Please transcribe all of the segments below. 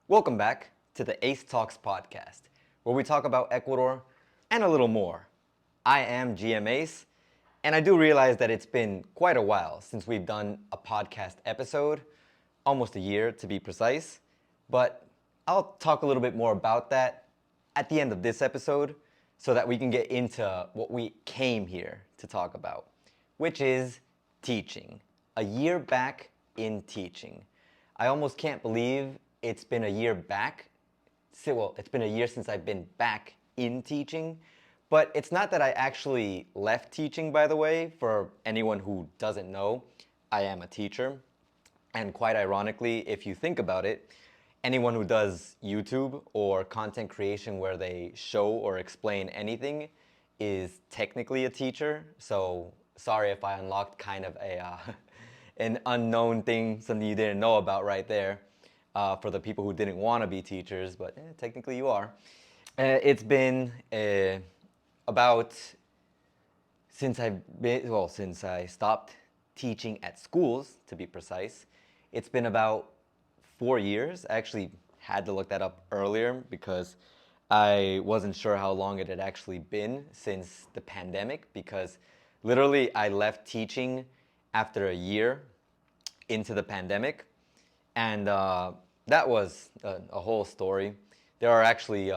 Welcome back to the Ace Talks podcast, where we talk about Ecuador and a little more. I am GM Ace, and I do realize that it's been quite a while since we've done a podcast episode, almost a year to be precise, but I'll talk a little bit more about that at the end of this episode so that we can get into what we came here to talk about, which is teaching. A year back in teaching. I almost can't believe it's been a year back. Well, it's been a year since I've been back in teaching, but it's not that I actually left teaching, by the way. For anyone who doesn't know, I am a teacher. And quite ironically, if you think about it, anyone who does YouTube or content creation where they show or explain anything is technically a teacher. So sorry if I unlocked kind of an unknown thing, something you didn't know about right there, for the people who didn't want to be teachers, but technically you are. It's been about since I stopped teaching at schools, to be precise. It's been about 4 years. I actually had to look that up earlier because I wasn't sure how long it had actually been since the pandemic, because literally I left teaching after a year into the pandemic, and that was a whole story. There are actually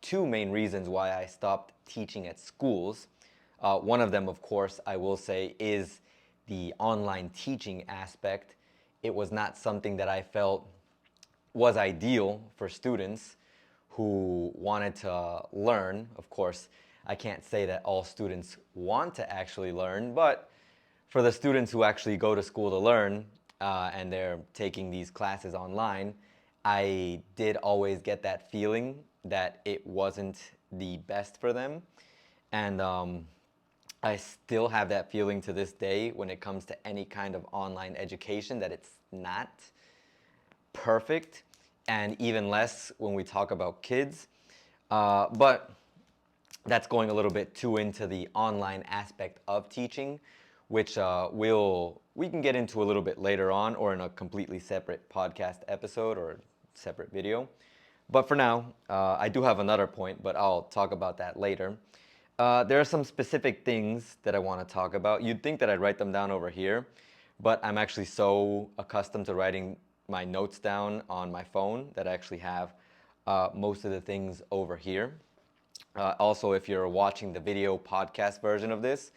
two main reasons why I stopped teaching at schools. One of them, of course, I will say, is the online teaching aspect. It was not something that I felt was ideal for students who wanted to learn. Of course, I can't say that all students want to actually learn, but for the students who actually go to school to learn, and they're taking these classes online, I did always get that feeling that it wasn't the best for them. And I still have that feeling to this day when it comes to any kind of online education, that it's not perfect, and even less when we talk about kids. But that's going a little bit too into the online aspect of teaching, which we can get into a little bit later on, or in a completely separate podcast episode or separate video. But for now, I do have another point, but I'll talk about that later. There are some specific things that I want to talk about. You'd think that I'd write them down over here, but I'm actually so accustomed to writing my notes down on my phone that I actually have most of the things over here. Also, if you're watching the video podcast version of this,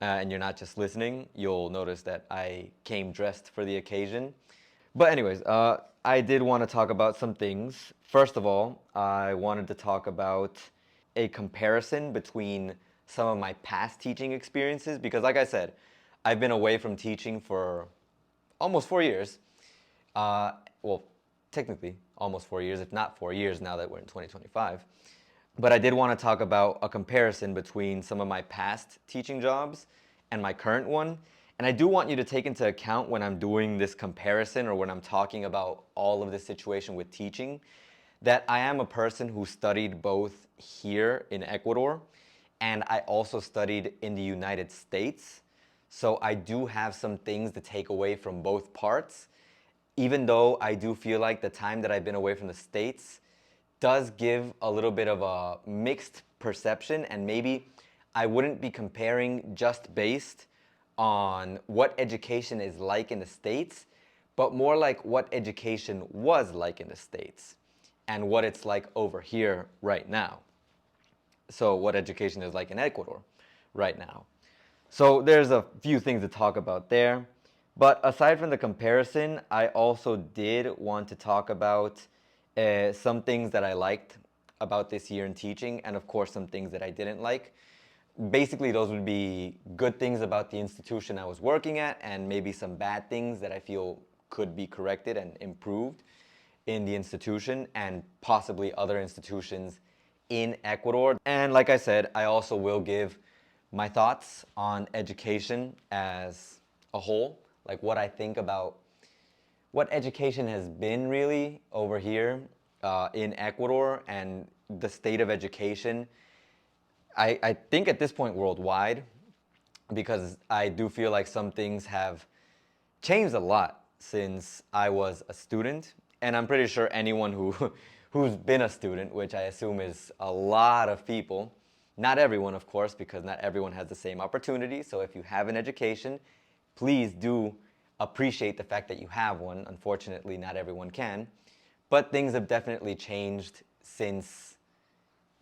and you're not just listening, you'll notice that I came dressed for the occasion. But anyways, I did want to talk about some things. First of all, I wanted to talk about a comparison between some of my past teaching experiences, because like I said, I've been away from teaching for almost 4 years. Well, technically almost 4 years, if not 4 years now that we're in 2025. But I did want to talk about a comparison between some of my past teaching jobs and my current one. And I do want you to take into account, when I'm doing this comparison or when I'm talking about all of this situation with teaching, that I am a person who studied both here in Ecuador, and I also studied in the United States. So I do have some things to take away from both parts, even though I do feel like the time that I've been away from the States does give a little bit of a mixed perception, and maybe I wouldn't be comparing just based on what education is like in the States, but more like what education was like in the States and what it's like over here right now. So what education is like in Ecuador right now. So there's a few things to talk about there. But aside from the comparison, I also did want to talk about some things that I liked about this year in teaching, and of course some things that I didn't like. Basically, those would be good things about the institution I was working at, and maybe some bad things that I feel could be corrected and improved in the institution and possibly other institutions in Ecuador. And like I said, I also will give my thoughts on education as a whole, like what I think about what education has been really over here in Ecuador, and the state of education, I think at this point worldwide, because I do feel like some things have changed a lot since I was a student. and I'm pretty sure anyone who's been a student, which I assume is a lot of people, not everyone, of course, because not everyone has the same opportunity. So if you have an education, please do appreciate the fact that you have one. Unfortunately, not everyone can. But things have definitely changed since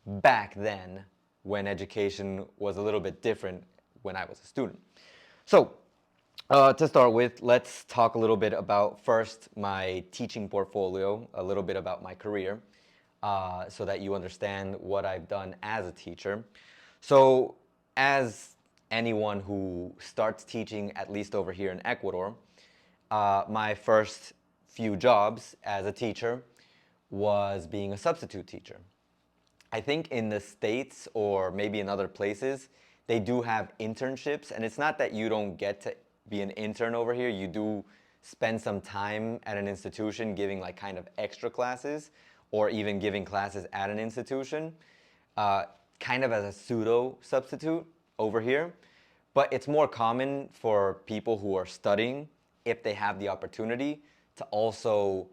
back then, when education was a little bit different when I was a student. So, to start with, let's talk a little bit about first my teaching portfolio, a little bit about my career, so that you understand what I've done as a teacher. So, as anyone who starts teaching, at least over here in Ecuador, my first few jobs as a teacher was being a substitute teacher. I think in the States or maybe in other places, they do have internships. And it's not that you don't get to be an intern over here. You do spend some time at an institution giving like kind of extra classes or even giving classes at an institution, kind of as a pseudo substitute over here. But it's more common for people who are studying, if they have the opportunity, to also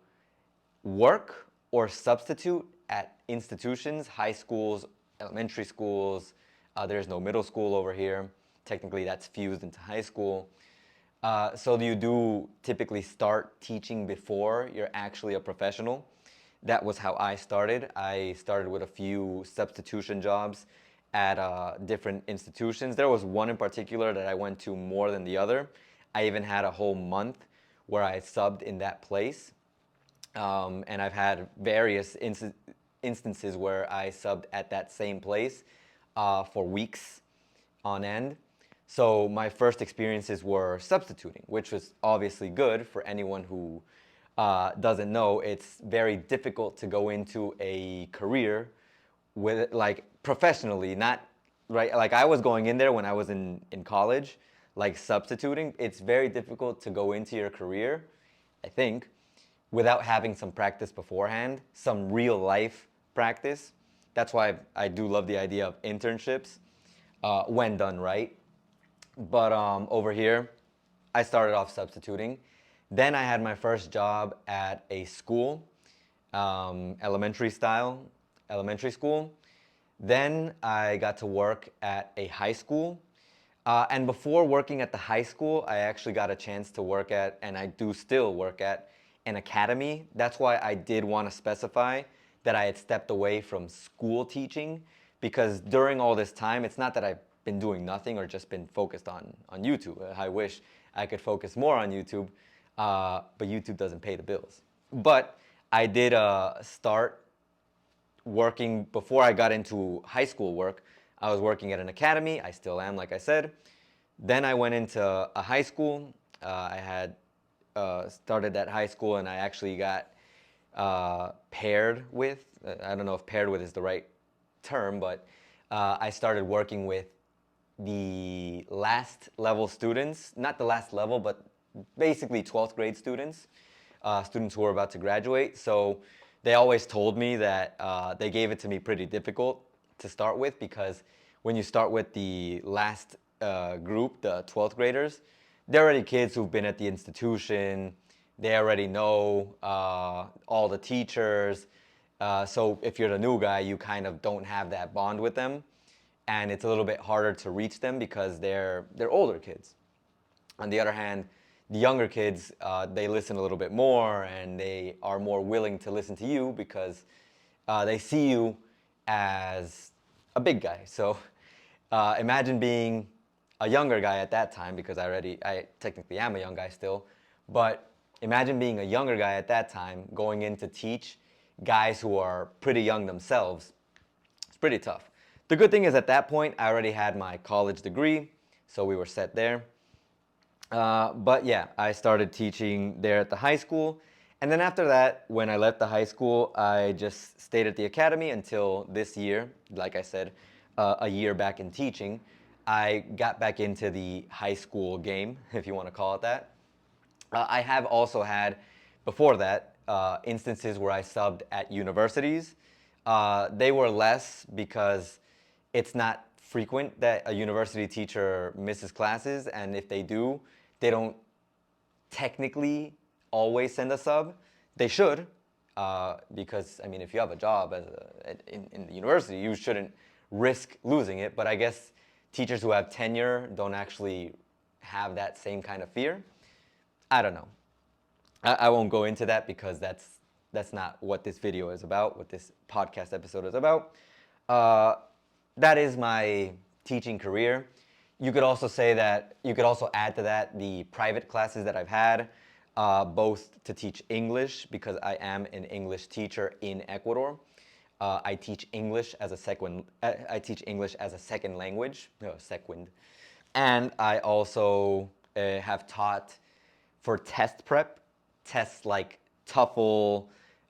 work or substitute at institutions, high schools, elementary schools. There's no middle school over here. Technically, that's fused into high school. So you do typically start teaching before you're actually a professional. That was how I started. I started with a few substitution jobs at different institutions. There was one in particular that I went to more than the other. I even had a whole month where I subbed in that place. And I've had various instances where I subbed at that same place for weeks on end. So my first experiences were substituting, which was obviously good for anyone who doesn't know. It's very difficult to go into a career with like professionally, not right. Like I was going in there when I was in college, like substituting. It's very difficult to go into your career, I think, without having some practice beforehand, some real life practice. That's why I do love the idea of internships when done right. But over here, I started off substituting. Then I had my first job at a school, elementary school. Then I got to work at a high school. And before working at the high school, I actually got a chance to work at, and I do still work at, an academy. That's why I did want to specify that I had stepped away from school teaching, because during all this time, it's not that I've been doing nothing or just been focused on YouTube. I wish I could focus more on YouTube, but YouTube doesn't pay the bills. But I did start working before I got into high school work. I was working at an academy. I still am, like I said. Then I went into a high school. I had started at high school, and I actually got paired with, I don't know if paired with is the right term, but I started working with the last level students, not the last level, but basically 12th grade students, students who were about to graduate. So they always told me that they gave it to me pretty difficult to start with, because when you start with the last group, the 12th graders, they're already kids who've been at the institution. They already know all the teachers. So if you're the new guy, you kind of don't have that bond with them. And it's a little bit harder to reach them because they're older kids. On the other hand, the younger kids, they listen a little bit more, and they are more willing to listen to you because they see you as a big guy. So imagine being a younger guy at that time, because I technically am a young guy still, but imagine being a younger guy at that time going in to teach guys who are pretty young themselves. It's pretty tough. The good thing is at that point, I already had my college degree, so we were set there. But yeah, I started teaching there at the high school. And then after that, when I left the high school, I just stayed at the academy until this year. Like I said, a year back in teaching, I got back into the high school game, if you want to call it that. I have also had, before that, instances where I subbed at universities. They were less because it's not frequent that a university teacher misses classes, and if they do, they don't technically always send a sub. They should, because I mean, if you have a job in the university, you shouldn't risk losing it. But I guess teachers who have tenure don't actually have that same kind of fear. I don't know. I won't go into that because that's not what this video is about, what this podcast episode is about. Uh, that is my teaching career. You could also say that, you could also add to that the private classes that I've had, both to teach English, because I am an English teacher in Ecuador. I teach English as a second language, no, second. And I also have taught for test prep, tests like TOEFL,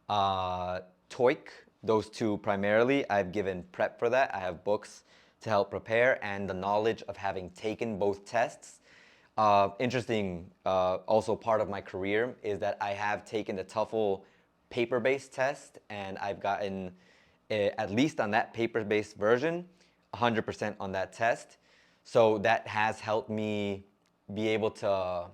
TOEIC, those two primarily. I've given prep for that. I have books to help prepare, and the knowledge of having taken both tests. Interesting, also part of my career is that I have taken the TOEFL paper-based test, and I've gotten, at least on that paper-based version, 100% on that test. So that has helped me be able to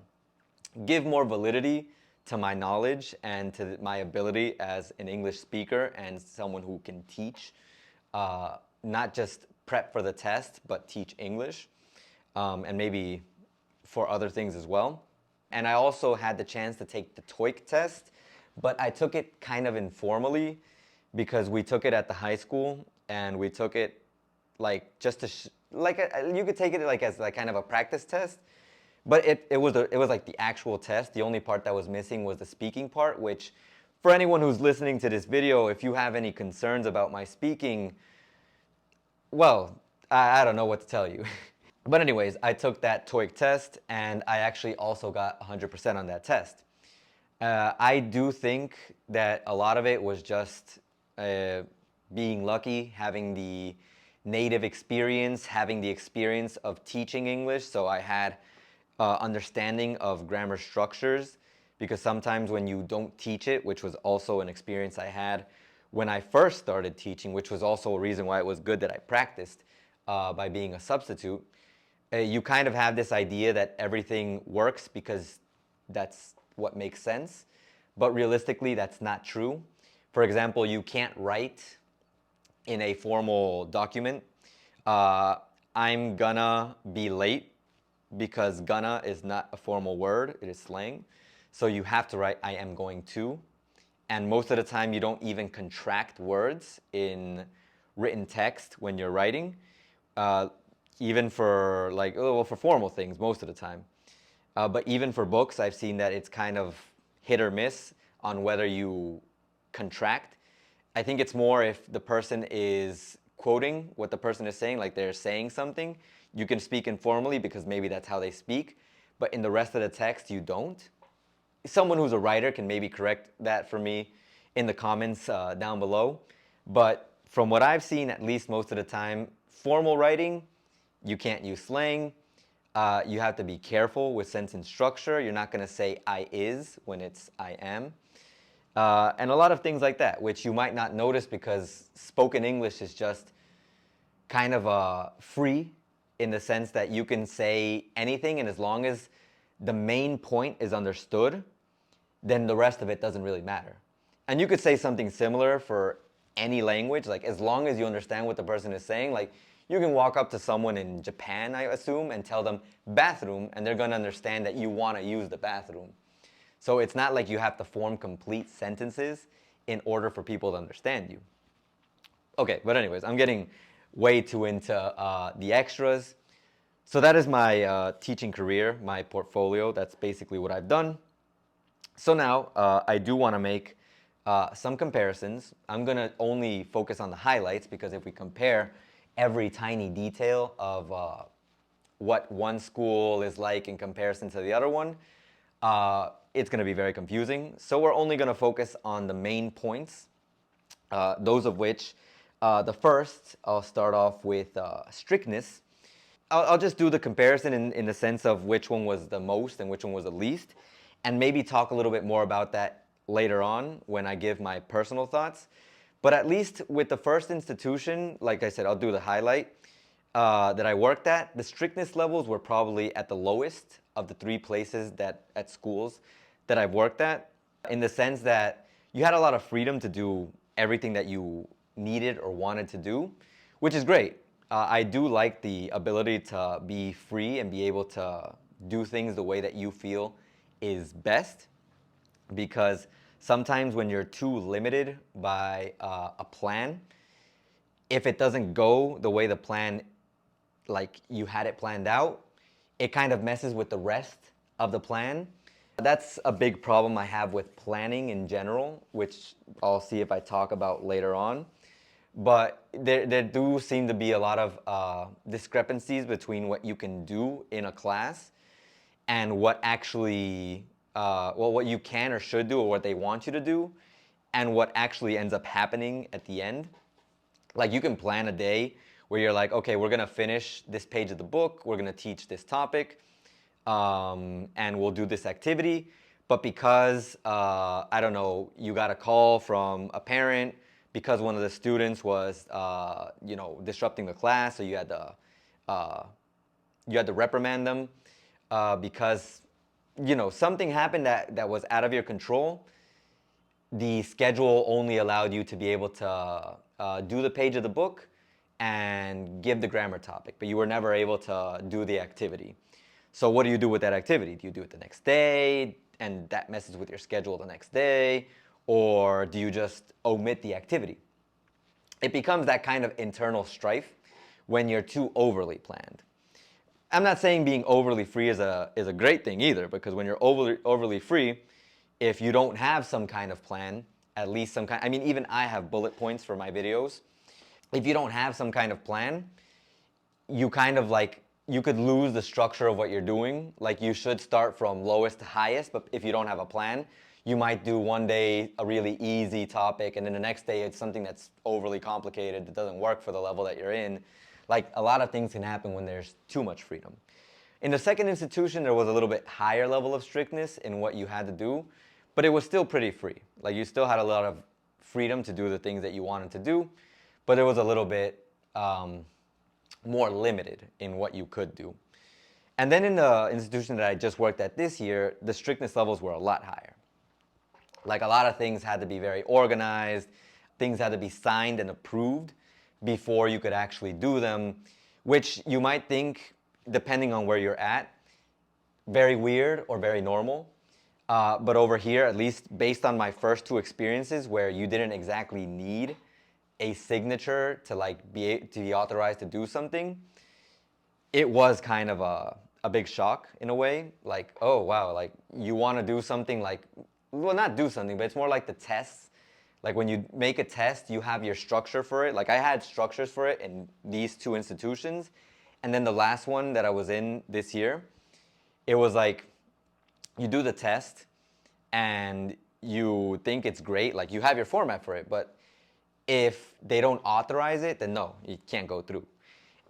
give more validity to my knowledge and to my ability as an English speaker and someone who can teach, not just prep for the test, but teach English, and maybe for other things as well. And I also had the chance to take the TOEIC test, but I took it kind of informally because we took it at the high school, and we took it like just to you could take it like as like kind of a practice test, but it was like the actual test. The only part that was missing was the speaking part, which for anyone who's listening to this video, if you have any concerns about my speaking, well, I don't know what to tell you. But anyways, I took that TOEIC test, and I actually also got 100% on that test. I do think that a lot of it was just being lucky, having the native experience, having the experience of teaching English. So I had understanding of grammar structures, because sometimes when you don't teach it, which was also an experience I had when I first started teaching, which was also a reason why it was good that I practiced by being a substitute, you kind of have this idea that everything works because that's what makes sense. But realistically, that's not true. For example, you can't write in a formal document, I'm gonna be late, because gonna is not a formal word, it is slang. So you have to write I am going to. And most of the time you don't even contract words in written text when you're writing, even for like, well, for formal things most of the time. But even for books, I've seen that it's kind of hit or miss on whether you contract. I think it's more if the person is quoting what the person is saying, like they're saying something, you can speak informally because maybe that's how they speak, but in the rest of the text, you don't. Someone who's a writer can maybe correct that for me in the comments down below. But from what I've seen, at least most of the time, formal writing, you can't use slang. You have to be careful with sentence structure. You're not going to say I is when it's I am. And a lot of things like that, which you might not notice because spoken English is just kind of free, in the sense that you can say anything, and as long as the main point is understood, then the rest of it doesn't really matter. And you could say something similar for any language, like as long as you understand what the person is saying. Like you can walk up to someone in Japan, I assume, and tell them bathroom, and they're going to understand that you want to use the bathroom. So it's not like you have to form complete sentences in order for people to understand you. Okay, but anyways, I'm getting way too into the extras. So that is my teaching career, my portfolio. That's basically what I've done. So now I do want to make some comparisons. I'm going to only focus on the highlights, because if we compare every tiny detail of what one school is like in comparison to the other one, it's going to be very confusing. So we're only going to focus on the main points, those of which the first, I'll start off with strictness. I'll just do the comparison in the sense of which one was the most and which one was the least, and maybe talk a little bit more about that later on when I give my personal thoughts. But at least with the first institution, like I said, I'll do the highlight that I worked at. The strictness levels were probably at the lowest of the three places at schools that I've worked at, in the sense that you had a lot of freedom to do everything that you needed or wanted to do, which is great. I do like the ability to be free and be able to do things the way that you feel is best, because sometimes when you're too limited by a plan, if it doesn't go the way the plan, like you had it planned out, it kind of messes with the rest of the plan. That's a big problem I have with planning in general, which I'll see if I talk about later on. But there do seem to be a lot of discrepancies between what you can do in a class and what actually, well, what you can or should do or what they want you to do, and what actually ends up happening at the end. Like, you can plan a day where you're like, okay, we're gonna finish this page of the book, we're gonna teach this topic, and we'll do this activity. But because, I don't know, you got a call from a parent because one of the students was, disrupting the class, so you had to reprimand them because, something happened that was out of your control. The schedule only allowed you to be able to do the page of the book and give the grammar topic, but you were never able to do the activity. So what do you do with that activity? Do you do it the next day, and that messes with your schedule the next day? Or do you just omit the activity? It becomes that kind of internal strife when you're too overly planned. I'm not saying being overly free is a great thing either, because when you're overly free, if you don't have some kind of plan, at least some kind, I mean, even I have bullet points for my videos. If you don't have some kind of plan, you kind of like, you could lose the structure of what you're doing. Like, you should start from lowest to highest, but if you don't have a plan, you might do one day a really easy topic, and then the next day it's something that's overly complicated that doesn't work for the level that you're in. Like, a lot of things can happen when there's too much freedom. In the second institution, there was a little bit higher level of strictness in what you had to do, but it was still pretty free. Like, you still had a lot of freedom to do the things that you wanted to do, but it was a little bit more limited in what you could do. And then in the institution that I just worked at this year, the strictness levels were a lot higher. Like, a lot of things had to be very organized, things had to be signed and approved before you could actually do them, which you might think, depending on where you're at, very weird or very normal. But over here, at least based on my first two experiences where you didn't exactly need a signature to be authorized to do something, it was kind of a big shock in a way. Like, oh wow, like, you want to do something, like, well, not do something, but it's more like the tests. Like, when you make a test, you have your structure for it. Like, I had structures for it in these two institutions, and then the last one that I was in this year, it was like, you do the test and you think it's great, like, you have your format for it, but if they don't authorize it, then no, you can't go through.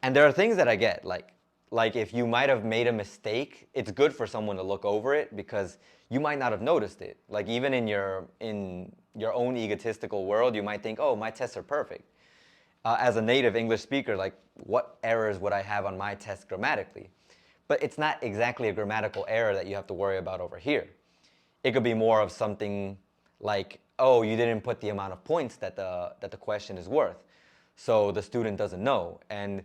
And there are things that I get, like if you might have made a mistake, it's good for someone to look over it, because you might not have noticed it. Like, even in your own egotistical world, you might think, oh, my tests are perfect. As a native English speaker, like, what errors would I have on my test grammatically? But it's not exactly a grammatical error that you have to worry about over here. It could be more of something like, oh, you didn't put the amount of points that the question is worth, so the student doesn't know. And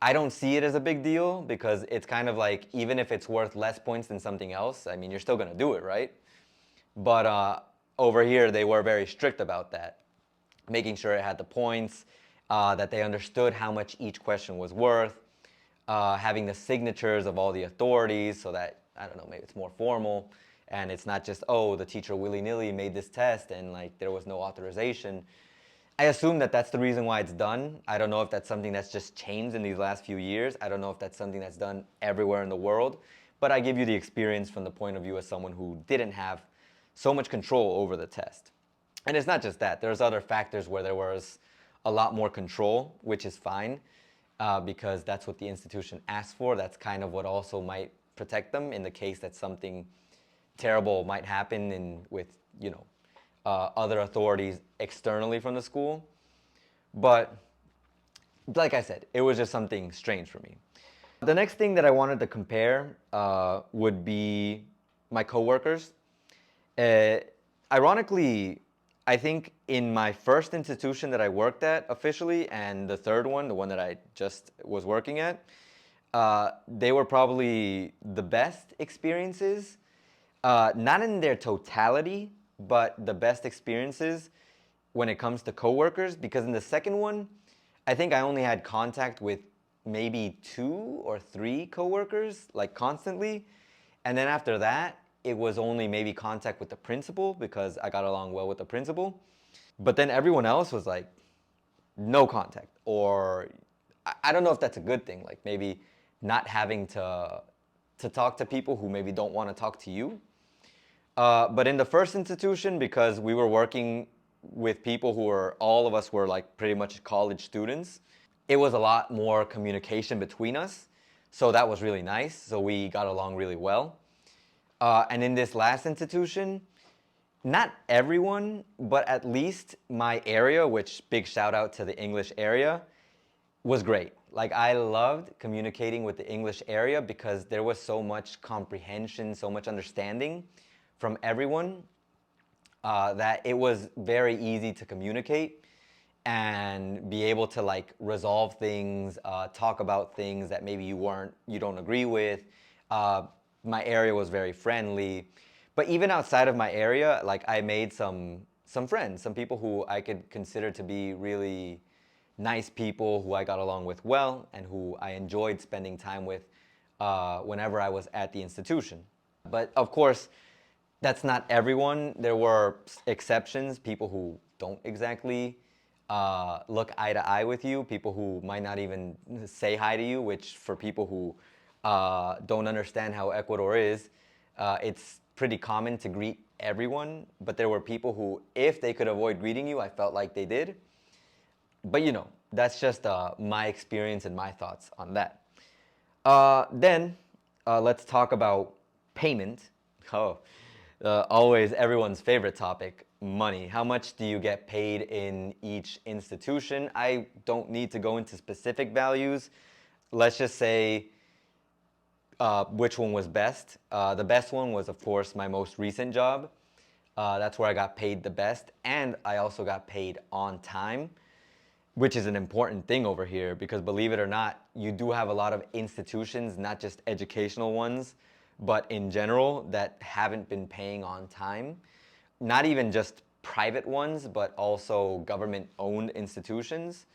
I don't see it as a big deal, because it's kind of like, even if it's worth less points than something else, I mean, you're still going to do it, right? But over here, they were very strict about that, making sure it had the points, that they understood how much each question was worth, having the signatures of all the authorities so that, I don't know, maybe it's more formal, and it's not just, oh, the teacher willy-nilly made this test and, like, there was no authorization. I assume that that's the reason why it's done. I don't know if that's something that's just changed in these last few years. I don't know if that's something that's done everywhere in the world, but I give you the experience from the point of view as someone who didn't have so much control over the test. And it's not just that. There's other factors where there was a lot more control, which is fine, because that's what the institution asked for. That's kind of what also might protect them in the case that something terrible might happen with other authorities externally from the school. But like I said, it was just something strange for me. The next thing that I wanted to compare would be my coworkers. Ironically, I think in my first institution that I worked at officially, and the third one, the one that I just was working at, they were probably the best experiences. Not in their totality, but the best experiences when it comes to coworkers. Because in the second one, I think I only had contact with maybe 2 or 3 coworkers, like constantly. And then after that, it was only maybe contact with the principal because I got along well with the principal. But then everyone else was like no contact, or I don't know if that's a good thing. Like maybe not having to talk to people who maybe don't want to talk to you. But in the first institution, because we were working with people who were, all of us were like pretty much college students, it was a lot more communication between us. So that was really nice. So we got along really well. And in this last institution, not everyone, but at least my area, which big shout out to the English area, was great. Like I loved communicating with the English area because there was so much comprehension, so much understanding from everyone that it was very easy to communicate and be able to like resolve things, talk about things that maybe you don't agree with. My area was very friendly, but even outside of my area, like I made some friends, some people who I could consider to be really nice people who I got along with well and who I enjoyed spending time with whenever I was at the institution. But of course, that's not everyone. There were exceptions, people who don't exactly look eye to eye with you, people who might not even say hi to you, which for people who don't understand how Ecuador is, it's pretty common to greet everyone. But there were people who, if they could avoid greeting you, I felt like they did. But that's just my experience and my thoughts on that. Then let's talk about payment. Oh, always everyone's favorite topic, money. How much do you get paid in each institution? I don't need to go into specific values. Let's just say which one was best. The best one was, of course, my most recent job. That's where I got paid the best, and I also got paid on time, which is an important thing over here because believe it or not, you do have a lot of institutions, not just educational ones, but in general that haven't been paying on time. Not even just private ones, but also government-owned institutions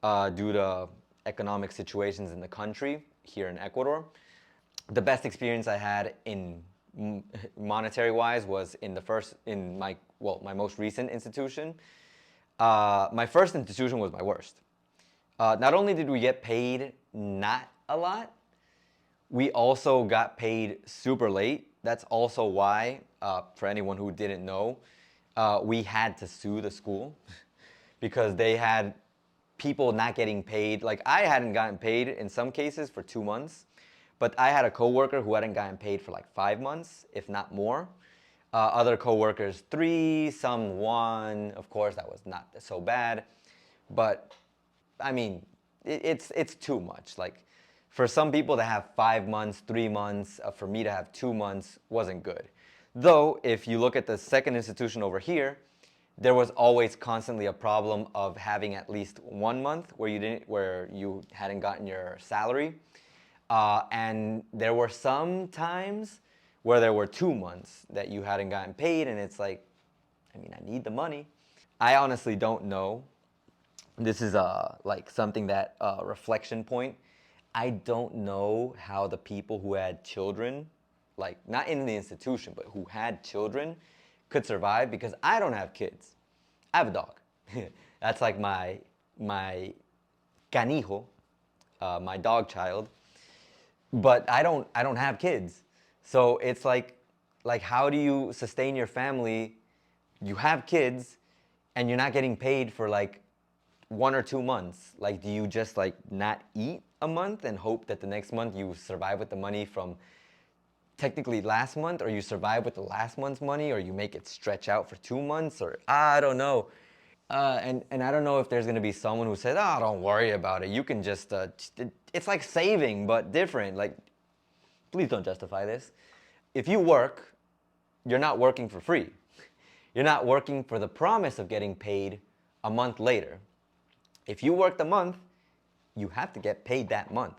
due to economic situations in the country here in Ecuador. The best experience I had in monetary wise was in my most recent institution. My first institution was my worst. Not only did we get paid not a lot, we also got paid super late. That's also why, for anyone who didn't know, we had to sue the school because they had people not getting paid. Like I hadn't gotten paid in some cases for 2 months, but I had a coworker who hadn't gotten paid for like 5 months, if not more. Other coworkers 3, some 1. Of course, that was not so bad, but I mean, it's too much. Like for some people to have 5 months, 3 months, for me to have 2 months wasn't good. Though, if you look at the second institution over here, there was always constantly a problem of having at least 1 month where you hadn't gotten your salary, and there were some times where there were 2 months that you hadn't gotten paid, and it's like, I mean, I need the money. I honestly don't know. This is like something that reflection point. I don't know how the people who had children, like not in the institution, but who had children, could survive because I don't have kids. I have a dog. That's like my canijo, my dog child. But I don't have kids. So it's like how do you sustain your family? You have kids and you're not getting paid for like 1 or 2 months. Like do you just like not eat a month and hope that the next month you survive with the money from technically last month, or you survive with the last month's money, or you make it stretch out for 2 months, or I don't know. And I don't know if there's gonna be someone who says, "Oh, don't worry about it. You can just it's like saving but different." Like, please don't justify this. If you work, you're not working for free. You're not working for the promise of getting paid a month later. If you worked a month, you have to get paid that month.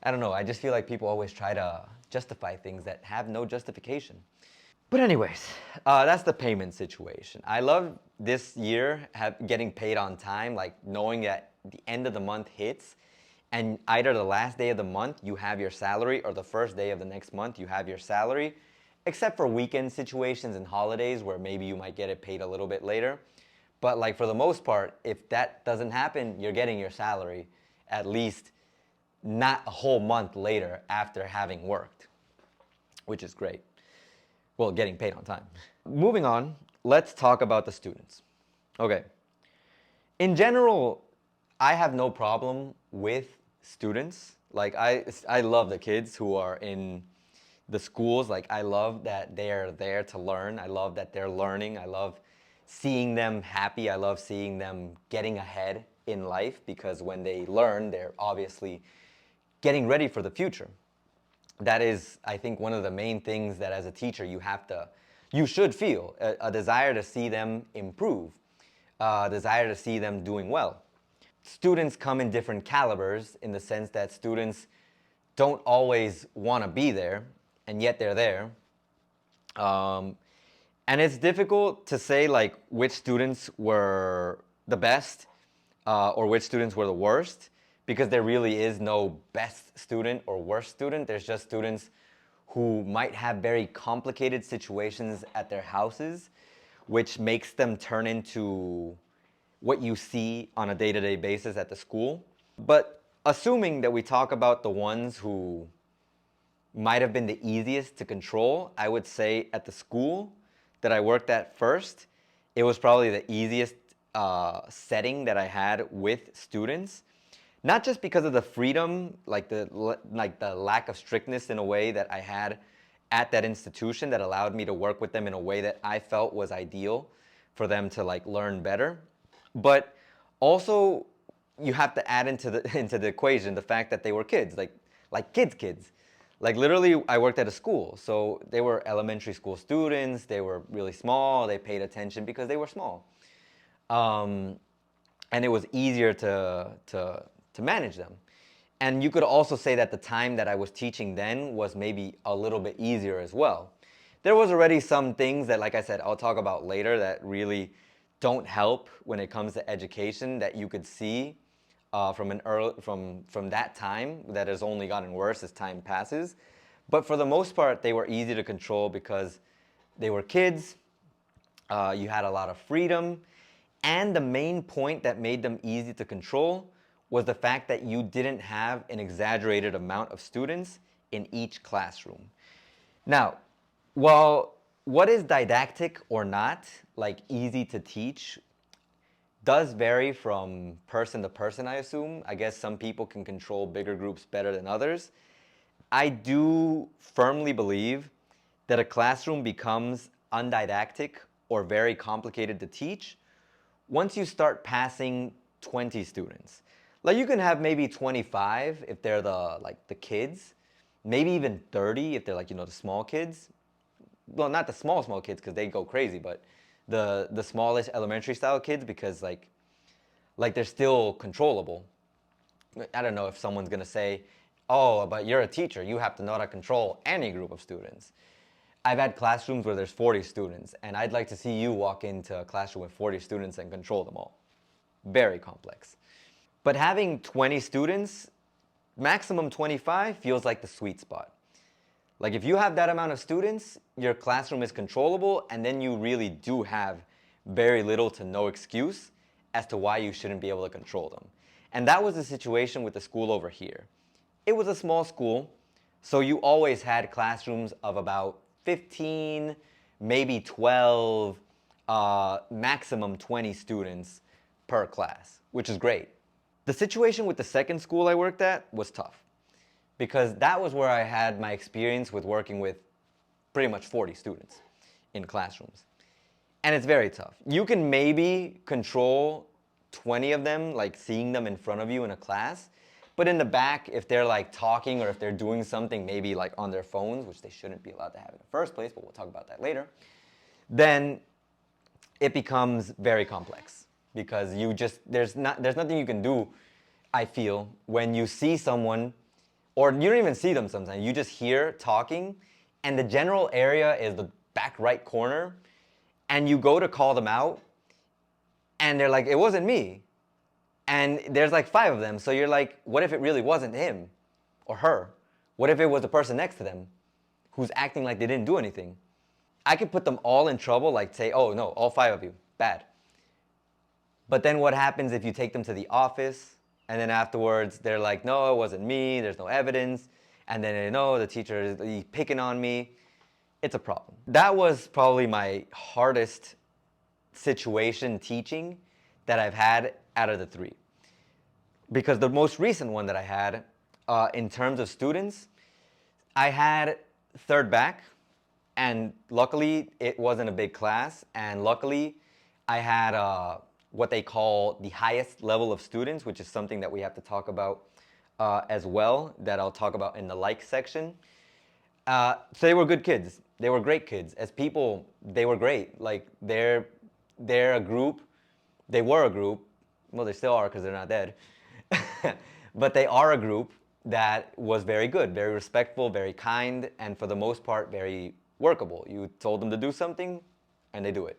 I don't know, I just feel like people always try to justify things that have no justification. But anyways, that's the payment situation. I love this year getting paid on time, like knowing that the end of the month hits and either the last day of the month you have your salary or the first day of the next month you have your salary, except for weekend situations and holidays where maybe you might get it paid a little bit later. But like for the most part, if that doesn't happen, you're getting your salary at least not a whole month later after having worked, which is great. Well, getting paid on time. Moving on, let's talk about the students. Okay. In general, I have no problem with students. Like I love the kids who are in the schools. Like I love that they're there to learn. I love that they're learning. I love seeing them happy. I love seeing them getting ahead in life because when they learn, they're obviously getting ready for the future. That is, I think, one of the main things that as a teacher you should feel a desire to see them improve, a desire to see them doing well. Students come in different calibers in the sense that students don't always want to be there, and yet they're there. Um, and it's difficult to say like which students were the best or which students were the worst because there really is no best student or worst student. There's just students who might have very complicated situations at their houses, which makes them turn into what you see on a day-to-day basis at the school. But assuming that we talk about the ones who might have been the easiest to control, I would say at the school that I worked at first, it was probably the easiest setting that I had with students. Not just because of the freedom, like the lack of strictness in a way that I had at that institution that allowed me to work with them in a way that I felt was ideal for them to like learn better. But also you have to add into the into the equation the fact that they were kids, like kids. Like literally I worked at a school, so they were elementary school students, they were really small, they paid attention because they were small. Um, and it was easier to manage them. And you could also say that the time that I was teaching then was maybe a little bit easier as well. There was already some things that, like I said, I'll talk about later that really don't help when it comes to education that you could see from that time that has only gotten worse as time passes. But for the most part, they were easy to control because they were kids. You had a lot of freedom. And the main point that made them easy to control was the fact that you didn't have an exaggerated amount of students in each classroom. Now, while what is didactic or not, like easy to teach, does vary from person to person, I assume. I guess some people can control bigger groups better than others. I do firmly believe that a classroom becomes undidactic or very complicated to teach once you start passing 20 students. Like you can have maybe 25 if they're the kids, maybe even 30 if they're like, the small kids. Well, not the small kids because they go crazy, but the smallish elementary style kids because like they're still controllable. I don't know if someone's gonna say, "Oh, but you're a teacher. You have to know how to control any group of students." I've had classrooms where there's 40 students, and I'd like to see you walk into a classroom with 40 students and control them all. Very complex. But having 20 students, maximum 25, feels like the sweet spot. Like if you have that amount of students, your classroom is controllable, and then you really do have very little to no excuse as to why you shouldn't be able to control them. And that was the situation with the school over here. It was a small school, so you always had classrooms of about 15, maybe 12, maximum 20 students per class, which is great. The situation with the second school I worked at was tough because that was where I had my experience with working with pretty much 40 students in classrooms. And it's very tough. You can maybe control 20 of them, like seeing them in front of you in a class, but in the back, if they're like talking or if they're doing something maybe like on their phones, which they shouldn't be allowed to have in the first place, but we'll talk about that later, then it becomes very complex because there's nothing you can do, I feel, when you see someone, or you don't even see them sometimes, you just hear talking, and the general area is the back right corner, and you go to call them out, and they're like, it wasn't me. And there's like 5 of them, so you're like, what if it really wasn't him or her? What if it was the person next to them who's acting like they didn't do anything? I could put them all in trouble, like say, oh no, all 5 of you, bad. But then what happens if you take them to the office and then afterwards they're like, no, it wasn't me, there's no evidence, and then they know the teacher is picking on me? It's a problem. That was probably my hardest situation teaching that I've had out of the 3. Because the most recent one that I had, in terms of students, I had third back, and luckily it wasn't a big class, and luckily I had what they call the highest level of students, which is something that we have to talk about as well, that I'll talk about in the like section. So they were good kids. They were great kids. As people, they were great. Like they're a group. They were a group. Well, they still are because they're not dead. But they are a group that was very good, very respectful, very kind, and for the most part, very workable. You told them to do something, and they do it.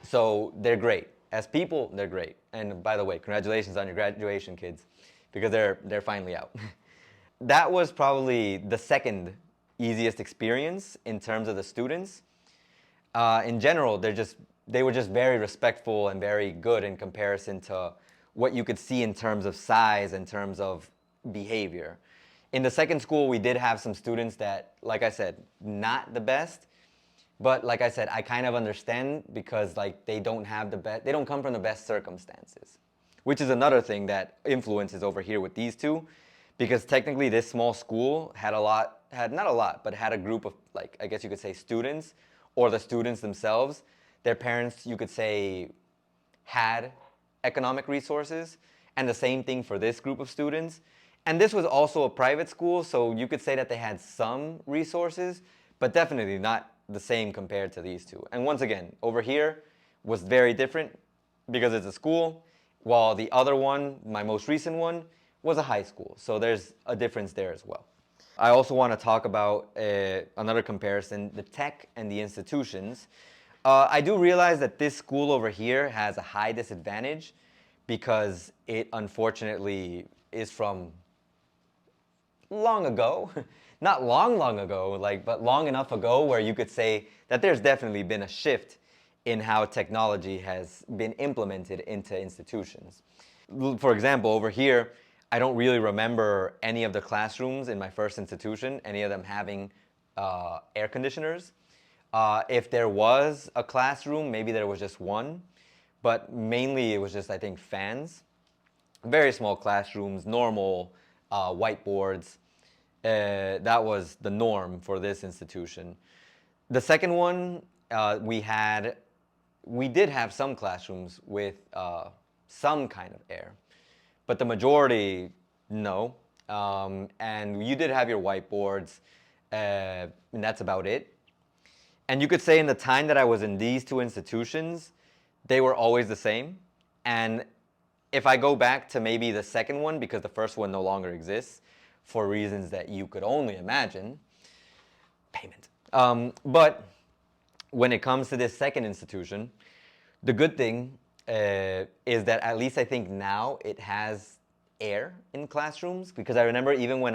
So they're great. As people, they're great. And by the way, congratulations on your graduation, kids, because they're finally out. That was probably the second easiest experience in terms of the students. In general, they were just very respectful and very good in comparison to what you could see in terms of size, in terms of behavior. In the second school, we did have some students that, like I said, not the best, but like I said, I kind of understand because like they don't come from the best circumstances, which is another thing that influences over here with these 2, because technically this small school had not a lot, but had a group of, like, I guess you could say students, or the students themselves. Their parents, you could say, had economic resources, and the same thing for this group of students. And this was also a private school, so you could say that they had some resources, but definitely not the same compared to these 2. And once again, over here was very different because it's a school, while the other one, my most recent one, was a high school. So there's a difference there as well. I also want to talk about another comparison, the tech and the institutions. I do realize that this school over here has a high disadvantage because it unfortunately is from long ago. Not long ago, but long enough ago where you could say that there's definitely been a shift in how technology has been implemented into institutions. For example, over here, I don't really remember any of the classrooms in my first institution, any of them having air conditioners. If there was a classroom, maybe there was just one, but mainly it was just, I think, fans. Very small classrooms, normal whiteboards. That was the norm for this institution. The second one, we did have some classrooms with some kind of air, but the majority, no. And you did have your whiteboards, and that's about it. And you could say in the time that I was in these 2 institutions, they were always the same. And if I go back to maybe the second one, because the first one no longer exists for reasons that you could only imagine, payment. But when it comes to this second institution, the good thing is that at least I think now it has air in classrooms, because I remember even when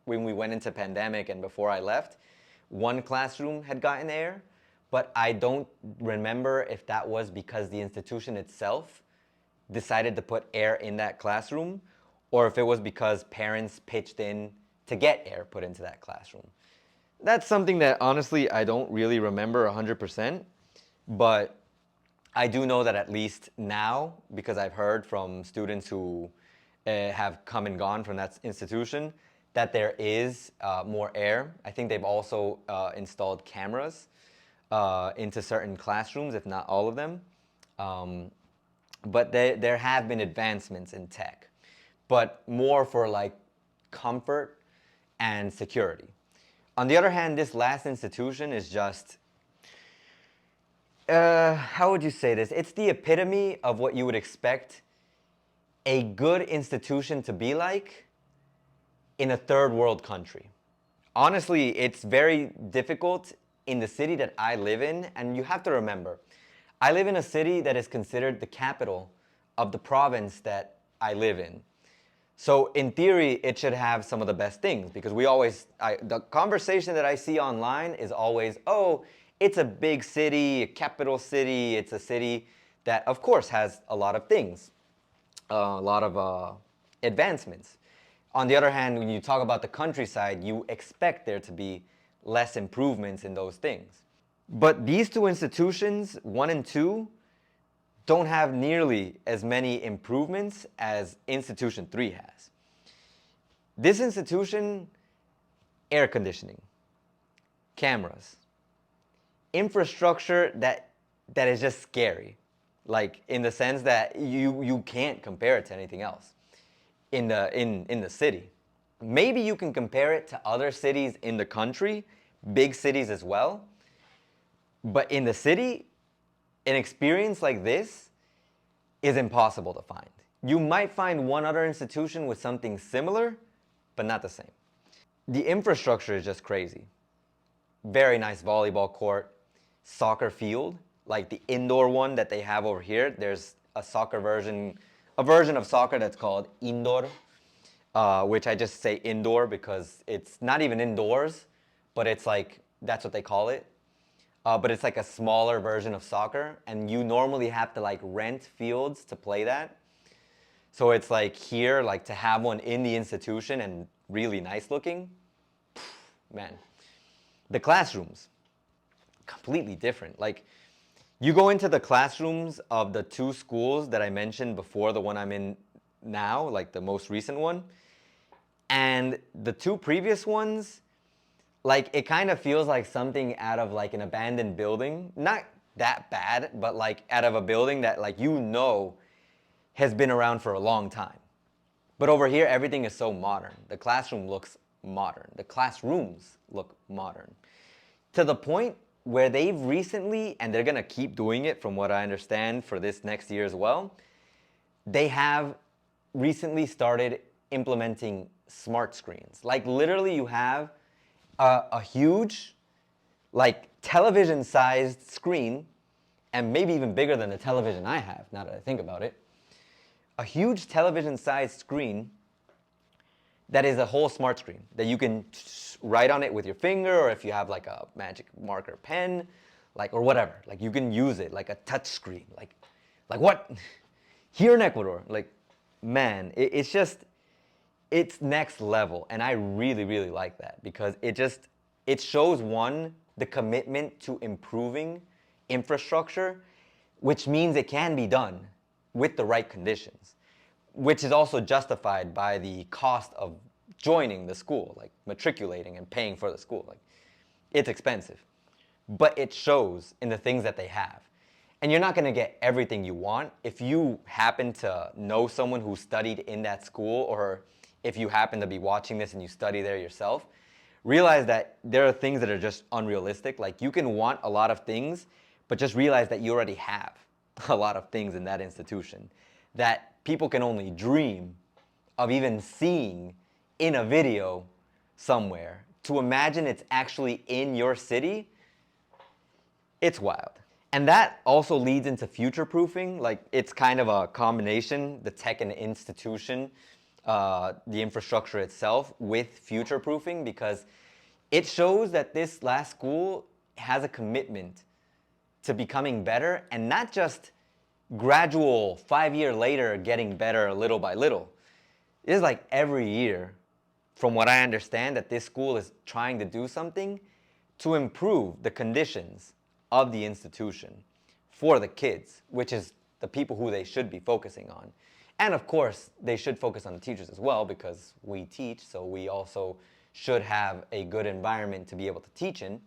when we went into pandemic and before I left, one classroom had gotten air, but I don't remember if that was because the institution itself decided to put air in that classroom, or if it was because parents pitched in to get air put into that classroom. That's something that honestly I don't really remember 100%, but I do know that at least now, because I've heard from students who have come and gone from that institution, that there is more air. I think they've also installed cameras into certain classrooms, if not all of them. But there have been advancements in tech, but more for like comfort and security. On the other hand, this last institution is just, How would you say this? It's the epitome of what you would expect a good institution to be like in a third world country. Honestly, it's very difficult in the city that I live in, and you have to remember, I live in a city that is considered the capital of the province that I live in. So in theory, it should have some of the best things because the conversation that I see online is always, oh, it's a big city, a capital city. It's a city that, of course, has a lot of things, a lot of advancements. On the other hand, when you talk about the countryside, you expect there to be less improvements in those things. But these two institutions, 1 and 2, don't have nearly as many improvements as institution 3 has. This institution, air conditioning, cameras, infrastructure that is just scary, like in the sense that you can't compare it to anything else in the city. Maybe you can compare it to other cities in the country, big cities as well, but in the city, an experience like this is impossible to find. You might find one other institution with something similar, but not the same. The infrastructure is just crazy. Very nice volleyball court, soccer field, like the indoor one that they have over here. There's a version of soccer that's called indoor, which I just say indoor because it's not even indoors, but it's like, that's what they call it. But it's like a smaller version of soccer, and you normally have to like rent fields to play that. So it's like here, like to have one in the institution and really nice looking, man. The classrooms, completely different. Like you go into the classrooms of the 2 schools that I mentioned before, the one I'm in now, like the most recent one, and the 2 previous ones, like it kind of feels like something out of like an abandoned building. Not that bad, but like out of a building that like has been around for a long time. But over here, everything is so modern. The classroom looks modern. The classrooms look modern. To the point where they've recently, and they're gonna keep doing it from what I understand for this next year as well, they have recently started implementing smart screens. Like literally you have a huge, like television-sized screen, and maybe even bigger than the television I have, now that I think about it. A huge television-sized screen that is a whole smart screen that you can write on it with your finger, or if you have like a magic marker pen, like or whatever, like you can use it like a touch screen. Like what? Here in Ecuador, like man, it's next level, and I really, really like that because it shows the commitment to improving infrastructure, which means it can be done with the right conditions, which is also justified by the cost of joining the school, like matriculating and paying for the school. Like it's expensive, but it shows in the things that they have. And you're not going to get everything you want. If you happen to know someone who studied in that school, or if you happen to be watching this and you study there yourself, realize that there are things that are just unrealistic. Like you can want a lot of things, but just realize that you already have a lot of things in that institution that people can only dream of even seeing in a video somewhere. To imagine it's actually in your city, it's wild. And that also leads into future-proofing. Like it's kind of a combination, the tech and the institution, the infrastructure itself with future-proofing, because it shows that this last school has a commitment to becoming better, and not just gradual 5 years later getting better little by little. It is like every year, from what I understand, that this school is trying to do something to improve the conditions of the institution for the kids, which is the people who they should be focusing on. And of course, they should focus on the teachers as well, because we teach, so we also should have a good environment to be able to teach in.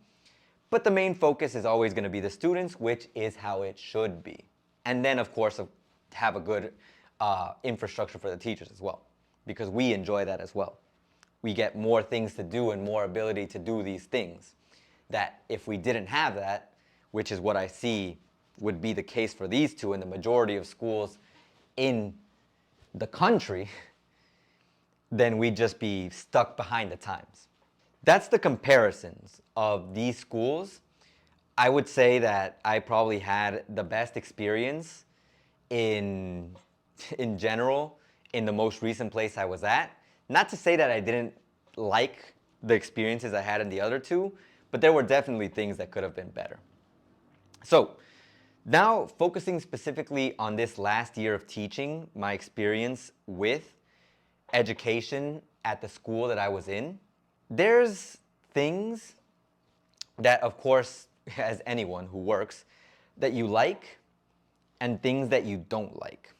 But the main focus is always going to be the students, which is how it should be. And then, of course, have a good infrastructure for the teachers as well, because we enjoy that as well. We get more things to do and more ability to do these things that if we didn't have that, which is what I see would be the case for these two in the majority of schools in the country, then we'd just be stuck behind the times. That's the comparisons of these schools. I would say that I probably had the best experience in general in the most recent place I was at. Not to say that I didn't like the experiences I had in the other two, but there were definitely things that could have been better. So now focusing specifically on this last year of teaching, my experience with education at the school that I was in, there's things that, of course, as anyone who works, that you like and things that you don't like.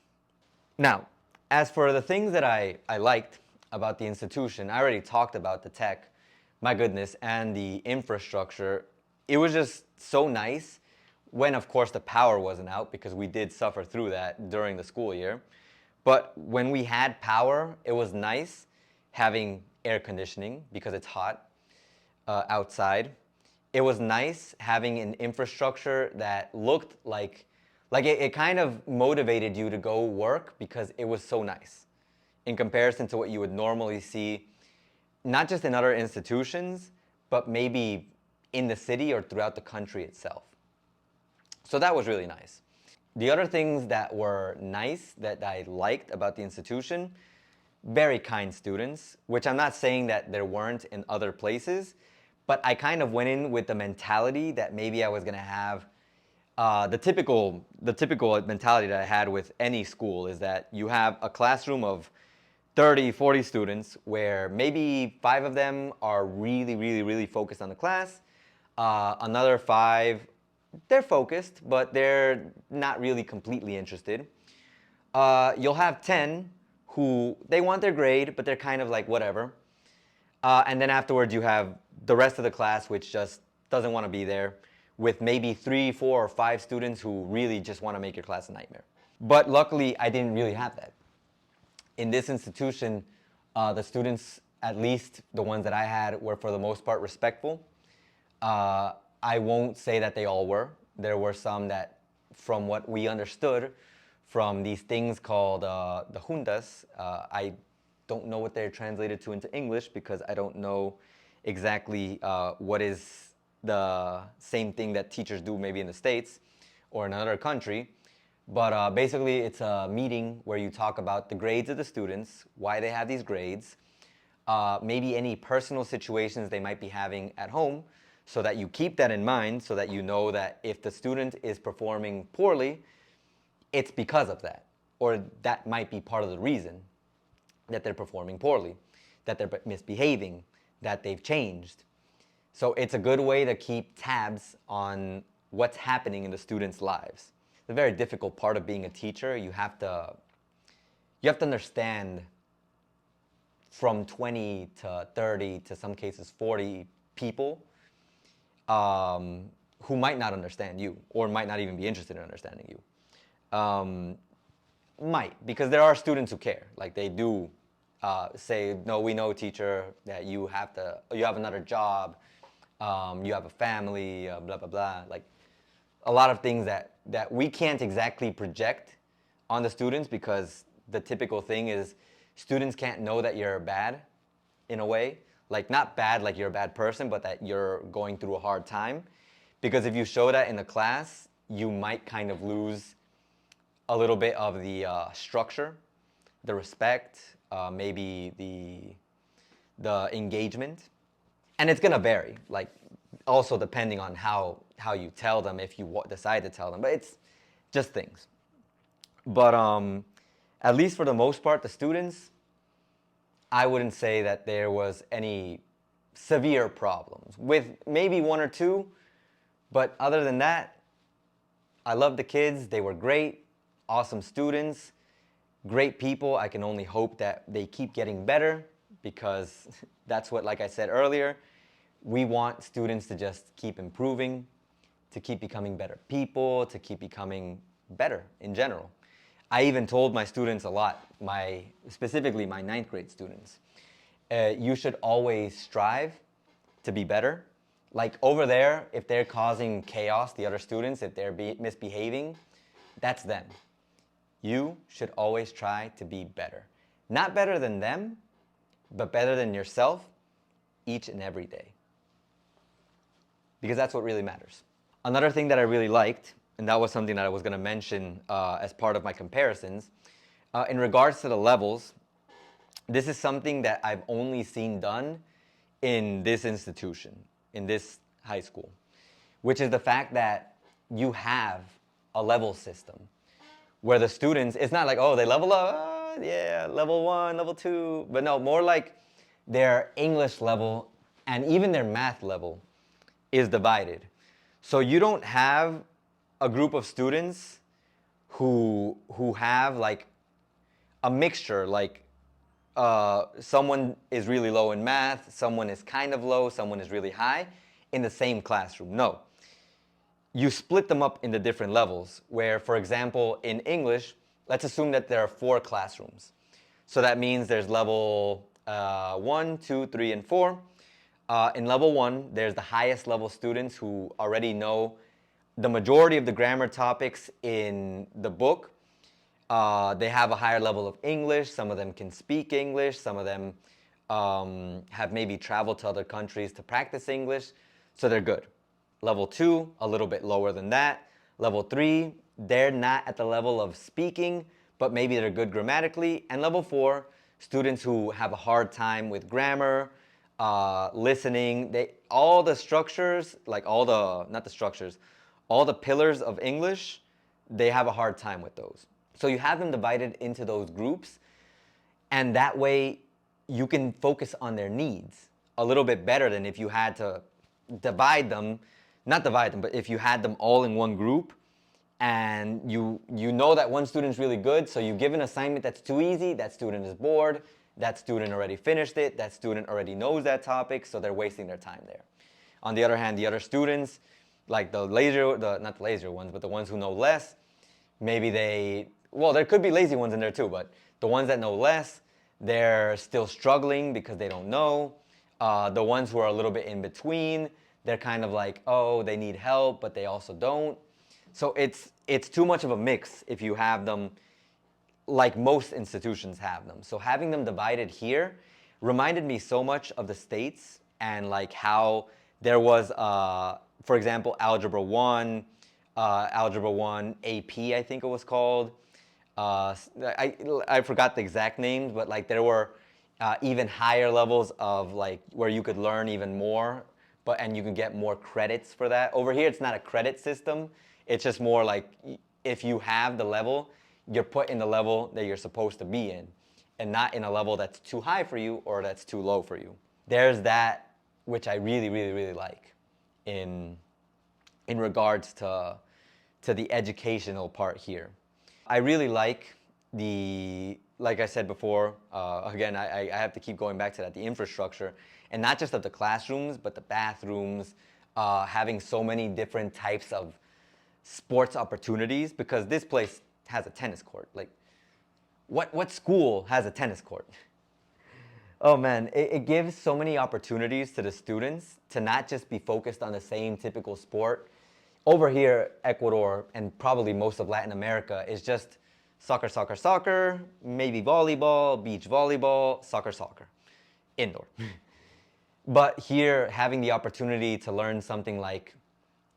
Now, as for the things that I liked about the institution, I already talked about the tech, my goodness, and the infrastructure. It was just so nice when, of course, the power wasn't out, because we did suffer through that during the school year. But when we had power, it was nice having air conditioning because it's hot outside. It was nice having an infrastructure that looked like it kind of motivated you to go work because it was so nice in comparison to what you would normally see, not just in other institutions, but maybe in the city or throughout the country itself. So that was really nice. The other things that were nice that I liked about the institution, very kind students, which I'm not saying that there weren't in other places, but I kind of went in with the mentality that maybe I was going to have the typical mentality that I had with any school is that you have a classroom of 30, 40 students where maybe 5 of them are really, really, really focused on the class. Another 5, they're focused, but they're not really completely interested. You'll have 10 who they want their grade, but they're kind of like whatever. And then afterwards you have the rest of the class which just doesn't want to be there, with maybe 3, 4, or 5 students who really just want to make your class a nightmare. But luckily, I didn't really have that. In this institution, the students, at least the ones that I had, were for the most part respectful. I won't say that they all were. There were some that, from what we understood, from these things called the juntas, I don't know what they're translated to into English because I don't know exactly what is the same thing that teachers do maybe in the States or in another country. But basically it's a meeting where you talk about the grades of the students, why they have these grades, maybe any personal situations they might be having at home, so that you keep that in mind, so that you know that if the student is performing poorly, it's because of that, or that might be part of the reason that they're performing poorly, that they're misbehaving, that they've changed. So it's a good way to keep tabs on what's happening in the students' lives. The very difficult part of being a teacher, you have to understand from 20 to 30 to some cases 40 people who might not understand you or might not even be interested in understanding you. Because there are students who care. Like they do say, no, we know, teacher, that you have another job, you have a family, blah, blah, blah. Like a lot of things that we can't exactly project on the students, because the typical thing is students can't know that you're bad in a way. Like not bad like you're a bad person, but that you're going through a hard time. Because if you show that in the class, you might kind of lose a little bit of the structure, the respect, maybe the engagement. And it's gonna vary, like also depending on how you tell them, if you decide to tell them, but it's just things. But at least for the most part, the students, I wouldn't say that there was any severe problems, with maybe 1 or 2, but other than that, I loved the kids. They were great, awesome students, great people. I can only hope that they keep getting better, because that's what, like I said earlier, we want students to just keep improving, to keep becoming better people, to keep becoming better in general. I even told my students a lot, specifically my 9th grade students, you should always strive to be better. Like over there, if they're causing chaos, the other students, if they're misbehaving, that's them. You should always try to be better. Not better than them, but better than yourself each and every day. Because that's what really matters. Another thing that I really liked, and that was something that I was going to mention as part of my comparisons, in regards to the levels, this is something that I've only seen done in this institution, in this high school, which is the fact that you have a level system where the students, it's not like, oh, they level up, yeah, level 1, level 2, but no, more like their English level and even their math level is divided. So you don't have a group of students who have like a mixture, like someone is really low in math, someone is kind of low, someone is really high in the same classroom. No. You split them up into different levels where, for example, in English, let's assume that there are 4 classrooms. So that means there's level 1, 2, 3, and 4. In level 1, there's the highest level students who already know the majority of the grammar topics in the book. They have a higher level of English. Some of them can speak English. Some of them have maybe traveled to other countries to practice English. So they're good. Level 2, a little bit lower than that. Level 3, they're not at the level of speaking, but maybe they're good grammatically. And level 4, students who have a hard time with grammar, listening, all the structures, like all the pillars of English, they have a hard time with those. So you have them divided into those groups, and that way you can focus on their needs a little bit better than if you had to but if you had them all in one group and you know that one student's really good, so you give an assignment that's too easy, that student is bored, that student already finished it, that student already knows that topic, so they're wasting their time there. On the other hand, the other students, like not the lazier ones, but the ones who know less, maybe there could be lazy ones in there too, but the ones that know less, they're still struggling because they don't know. The ones who are a little bit in between, they're kind of like, oh, they need help, but they also don't. So it's too much of a mix if you have them like most institutions have them. So having them divided here reminded me so much of the States and like how there was, for example, Algebra 1 AP, I think it was called. I forgot the exact names, but like there were even higher levels of like where you could learn even more, and you can get more credits for that. Over here, it's not a credit system. It's just more like if you have the level, you're put in the level that you're supposed to be in, and not in a level that's too high for you or that's too low for you. There's that which I really, really, really like in regards to the educational part here. I really like like I said before, again, I have to keep going back to that, the infrastructure, and not just of the classrooms, but the bathrooms, having so many different types of sports opportunities, because this place has a tennis court. Like, what school has a tennis court? Oh man, it gives so many opportunities to the students to not just be focused on the same typical sport. Over here, Ecuador, and probably most of Latin America, is just soccer, soccer, soccer, maybe volleyball, beach volleyball, soccer, soccer, indoor. But here, having the opportunity to learn something like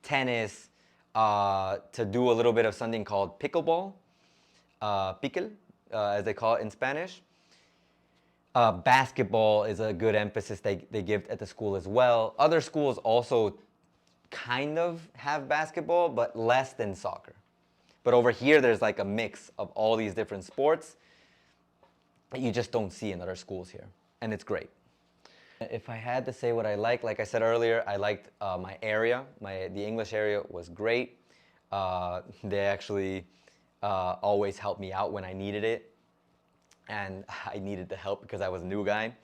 tennis, to do a little bit of something called pickleball, pickle, as they call it in Spanish. Basketball is a good emphasis they give at the school as well. Other schools also kind of have basketball, but less than soccer. But over here, there's like a mix of all these different sports that you just don't see in other schools here, and it's great. If I had to say what I like I said earlier, I liked my area. The English area was great. They actually always helped me out when I needed it, and I needed the help because I was a new guy.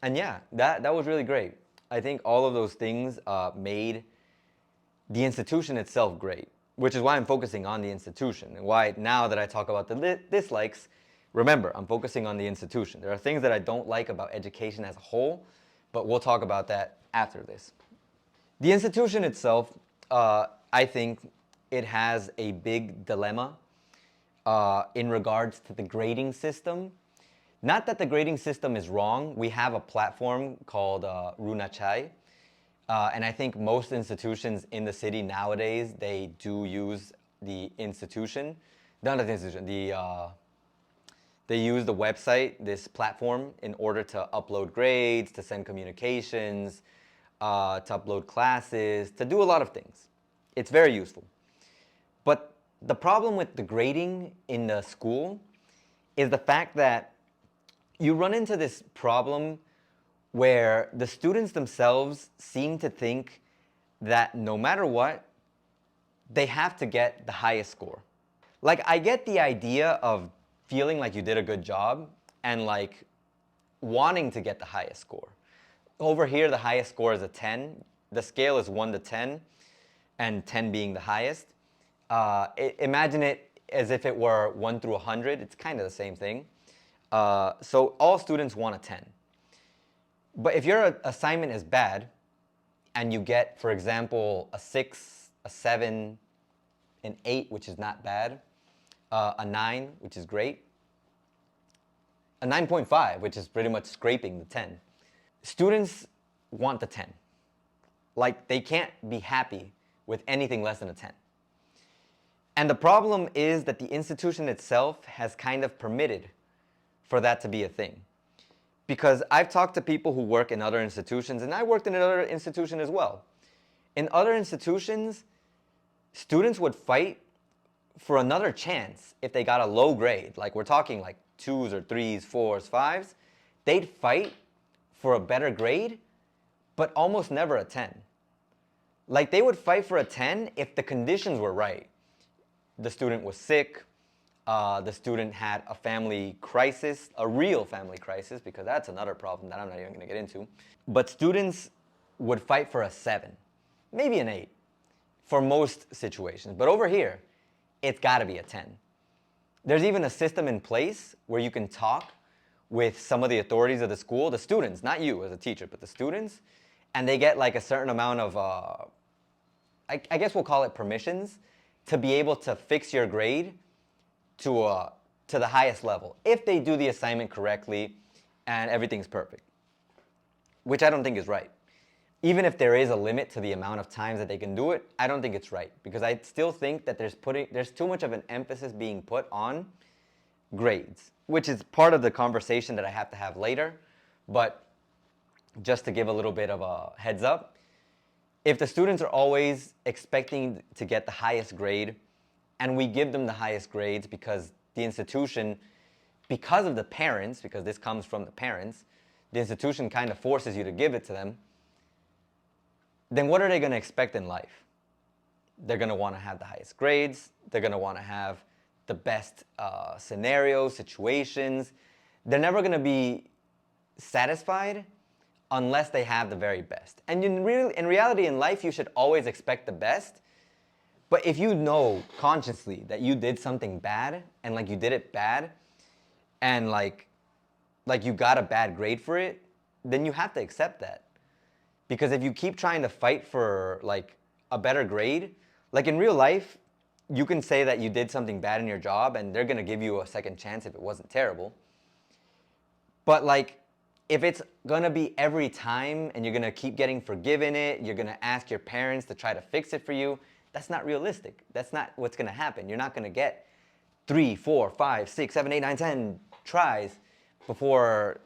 And yeah, that was really great. I think all of those things made the institution itself great, which is why I'm focusing on the institution, and why now that I talk about the dislikes, remember, I'm focusing on the institution. There are things that I don't like about education as a whole, but we'll talk about that after this. The institution itself, I think it has a big dilemma in regards to the grading system. Not that the grading system is wrong. We have a platform called Runachai, and I think most institutions in the city nowadays, they do use the institution. Not the institution, they use the website, this platform, in order to upload grades, to send communications, to upload classes, to do a lot of things. It's very useful. But the problem with the grading in the school is the fact that you run into this problem where the students themselves seem to think that no matter what, they have to get the highest score. Like, I get the idea of feeling like you did a good job and like wanting to get the highest score. Over here, the highest score is a 10. The scale is 1 to 10, and 10 being the highest. Imagine it as if it were 1 through 100. It's kind of the same thing. So all students want a 10. But if your assignment is bad and you get, for example, a 6, a 7, an 8, which is not bad, a 9, which is great, a 9.5, which is pretty much scraping the 10. Students want the 10. Like, they can't be happy with anything less than a 10. And the problem is that the institution itself has kind of permitted for that to be a thing. Because I've talked to people who work in other institutions, and I worked in another institution as well. In other institutions, students would fight for another chance if they got a low grade. Like, we're talking like 2s or 3s, 4s, 5s. They'd fight for a better grade, but almost never a 10. Like, they would fight for a 10 if the conditions were right. The student was sick, the student had a family crisis, a real family crisis, because that's another problem that I'm not even going to get into. But students would fight for a 7, maybe an 8, for most situations. But over here, it's got to be a 10. There's even a system in place where you can talk with some of the authorities of the school, the students, not you as a teacher, but the students, and they get like a certain amount of, I guess we'll call it permissions, to be able to fix your grade to the highest level, if they do the assignment correctly and everything's perfect, which I don't think is right. Even if there is a limit to the amount of times that they can do it, I don't think it's right, because I still think that there's too much of an emphasis being put on grades, which is part of the conversation that I have to have later. But just to give a little bit of a heads up, if the students are always expecting to get the highest grade, and we give them the highest grades because the institution, because of the parents, because this comes from the parents, the institution kind of forces you to give it to them, then what are they going to expect in life? They're going to want to have the highest grades. They're going to want to have the best scenarios, situations. They're never going to be satisfied unless they have the very best. And in reality, in life, you should always expect the best. But if you know consciously that you did something bad, and like you did it bad, and like you got a bad grade for it, then you have to accept that. Because if you keep trying to fight for like a better grade, like in real life, you can say that you did something bad in your job and they're gonna give you a second chance if it wasn't terrible. But like, if it's gonna be every time and you're gonna keep getting forgiven it, you're gonna ask your parents to try to fix it for you, that's not realistic. That's not what's gonna happen. You're not gonna get 3, 4, 5, 6, 7, 8, 9, 10 tries before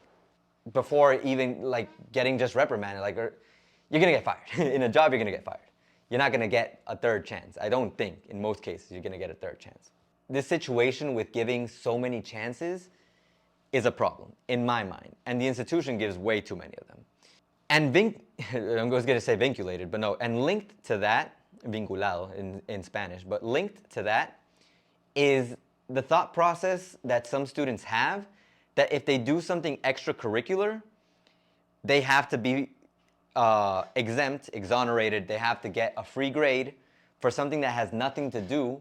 even like getting just reprimanded. Like, you're gonna get fired. In a job, you're gonna get fired. You're not gonna get a third chance. I don't think in most cases you're gonna get a third chance. This situation with giving so many chances is a problem in my mind, and the institution gives way too many of them. And I'm going to say vinculated, but no, and linked to that, vinculado in Spanish, but linked to that is the thought process that some students have that if they do something extracurricular, they have to be exempt, exonerated, they have to get a free grade for something that has nothing to do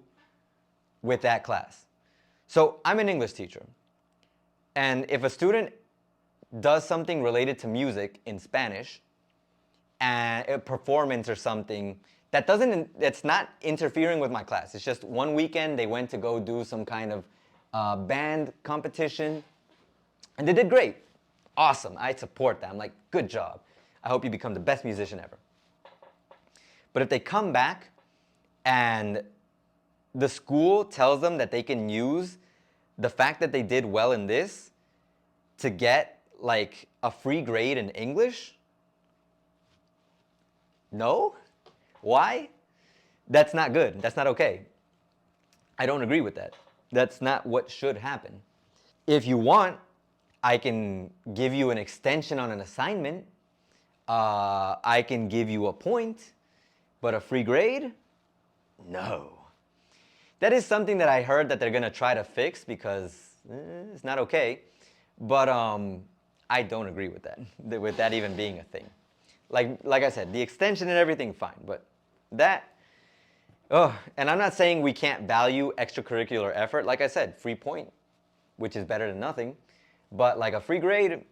with that class. So I'm an English teacher, and if a student does something related to music in Spanish, a performance or something that's not interfering with my class. It's just one weekend they went to go do some kind of band competition, and they did great. Awesome. I support that. I'm like, good job. I hope you become the best musician ever. But if they come back and the school tells them that they can use the fact that they did well in this to get like a free grade in English, no? Why? That's not good. That's not okay. I don't agree with that. That's not what should happen. If you want, I can give you an extension on an assignment. I can give you a point, but a free grade? No. That is something that I heard that they're gonna try to fix because it's not okay. But I don't agree with that even being a thing. Like I said, the extension and everything, fine. But that, and I'm not saying we can't value extracurricular effort. Like I said, free point, which is better than nothing. But like a free grade,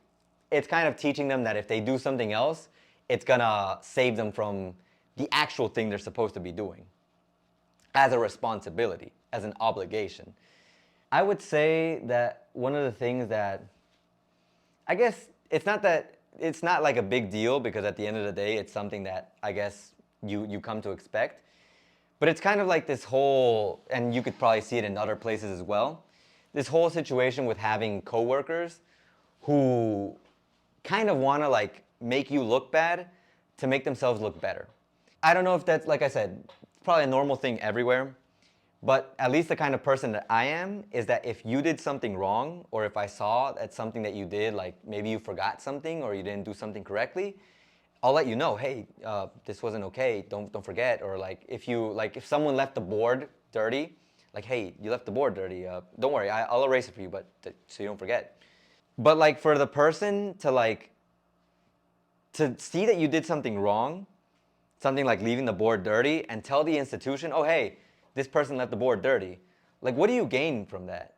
it's kind of teaching them that if they do something else, it's gonna save them from the actual thing they're supposed to be doing as a responsibility, as an obligation. I would say that one of the things that, I guess it's not like a big deal because at the end of the day, it's something that I guess you come to expect. But it's kind of like this whole, and you could probably see it in other places as well, this whole situation with having coworkers who kind of want to like make you look bad to make themselves look better. I don't know if that's, like I said, probably a normal thing everywhere. But at least the kind of person that I am is that if you did something wrong, or if I saw that something that you did, like maybe you forgot something or you didn't do something correctly, I'll let you know. Hey, this wasn't okay. Don't forget. Or if someone left the board dirty, like, hey, you left the board dirty. Don't worry, I'll erase it for you, but so you don't forget. But like for the person to see that you did something wrong, something like leaving the board dirty, and tell the institution, oh hey, this person left the board dirty. Like, what do you gain from that?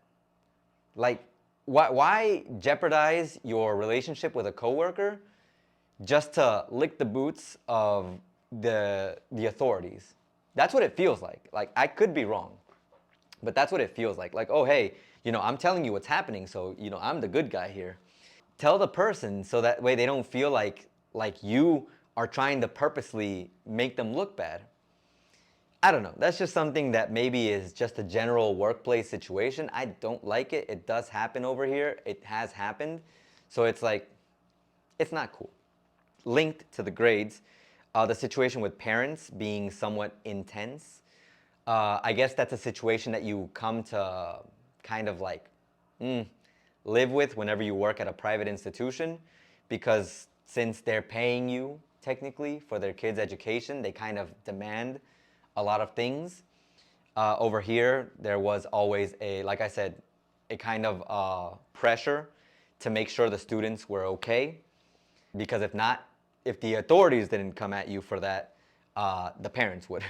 Like, why jeopardize your relationship with a coworker just to lick the boots of the authorities? That's what it feels like. Like, I could be wrong, but that's what it feels like. Like, oh hey, I'm telling you what's happening, so I'm the good guy here. Tell the person so that way they don't feel like you are trying to purposely make them look bad. I don't know. That's just something that maybe is just a general workplace situation. I don't like it. It does happen over here. It has happened. So it's like, it's not cool. Linked to the grades, the situation with parents being somewhat intense. I guess that's a situation that you come to kind of like live with whenever you work at a private institution, because since they're paying you technically for their kids' education, they kind of demand a lot of things. Over here, there was always like I said, a kind of pressure to make sure the students were okay. Because if not, if the authorities didn't come at you for that, the parents would.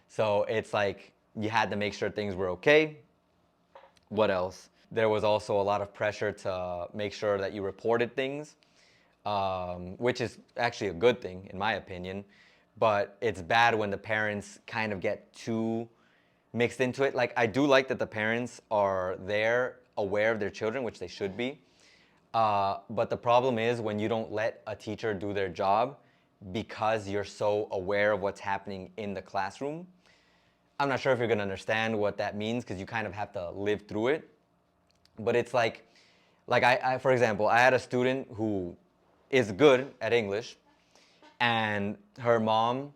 So it's like you had to make sure things were okay. What else? There was also a lot of pressure to make sure that you reported things, which is actually a good thing in my opinion. But it's bad when the parents kind of get too mixed into it. Like, I do like that the parents are there, aware of their children, which they should be. But the problem is when you don't let a teacher do their job because you're so aware of what's happening in the classroom. I'm not sure if you're going to understand what that means because you kind of have to live through it. But it's like I, for example, I had a student who is good at English, and her mom,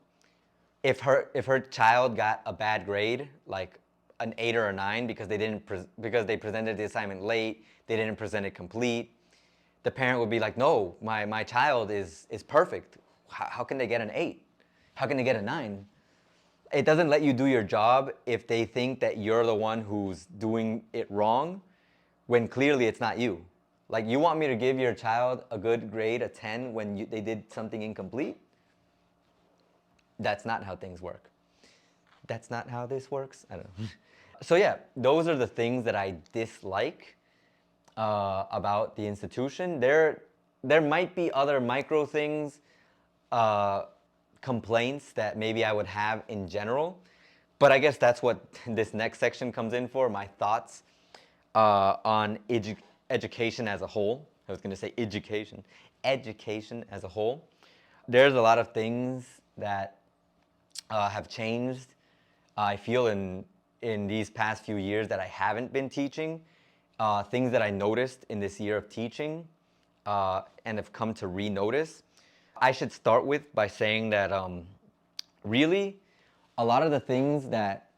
if her child got a bad grade, like an 8 or a 9 because they presented the assignment late, they didn't present it complete, the parent would be like, no, my child is perfect. How can they get an 8? How can they get a 9? It doesn't let you do your job if they think that you're the one who's doing it wrong, when clearly it's not you. Like, you want me to give your child a good grade, a 10, when they did something incomplete? That's not how things work. That's not how this works? I don't know. So yeah, those are the things that I dislike about the institution. There might be other micro things complaints that maybe I would have in general. But I guess that's what this next section comes in for, my thoughts on education as a whole. I was going to say education as a whole. There's a lot of things that have changed, I feel, in these past few years that I haven't been teaching. Things that I noticed in this year of teaching and have come to re-notice. I should start with by saying that really, a lot of the things that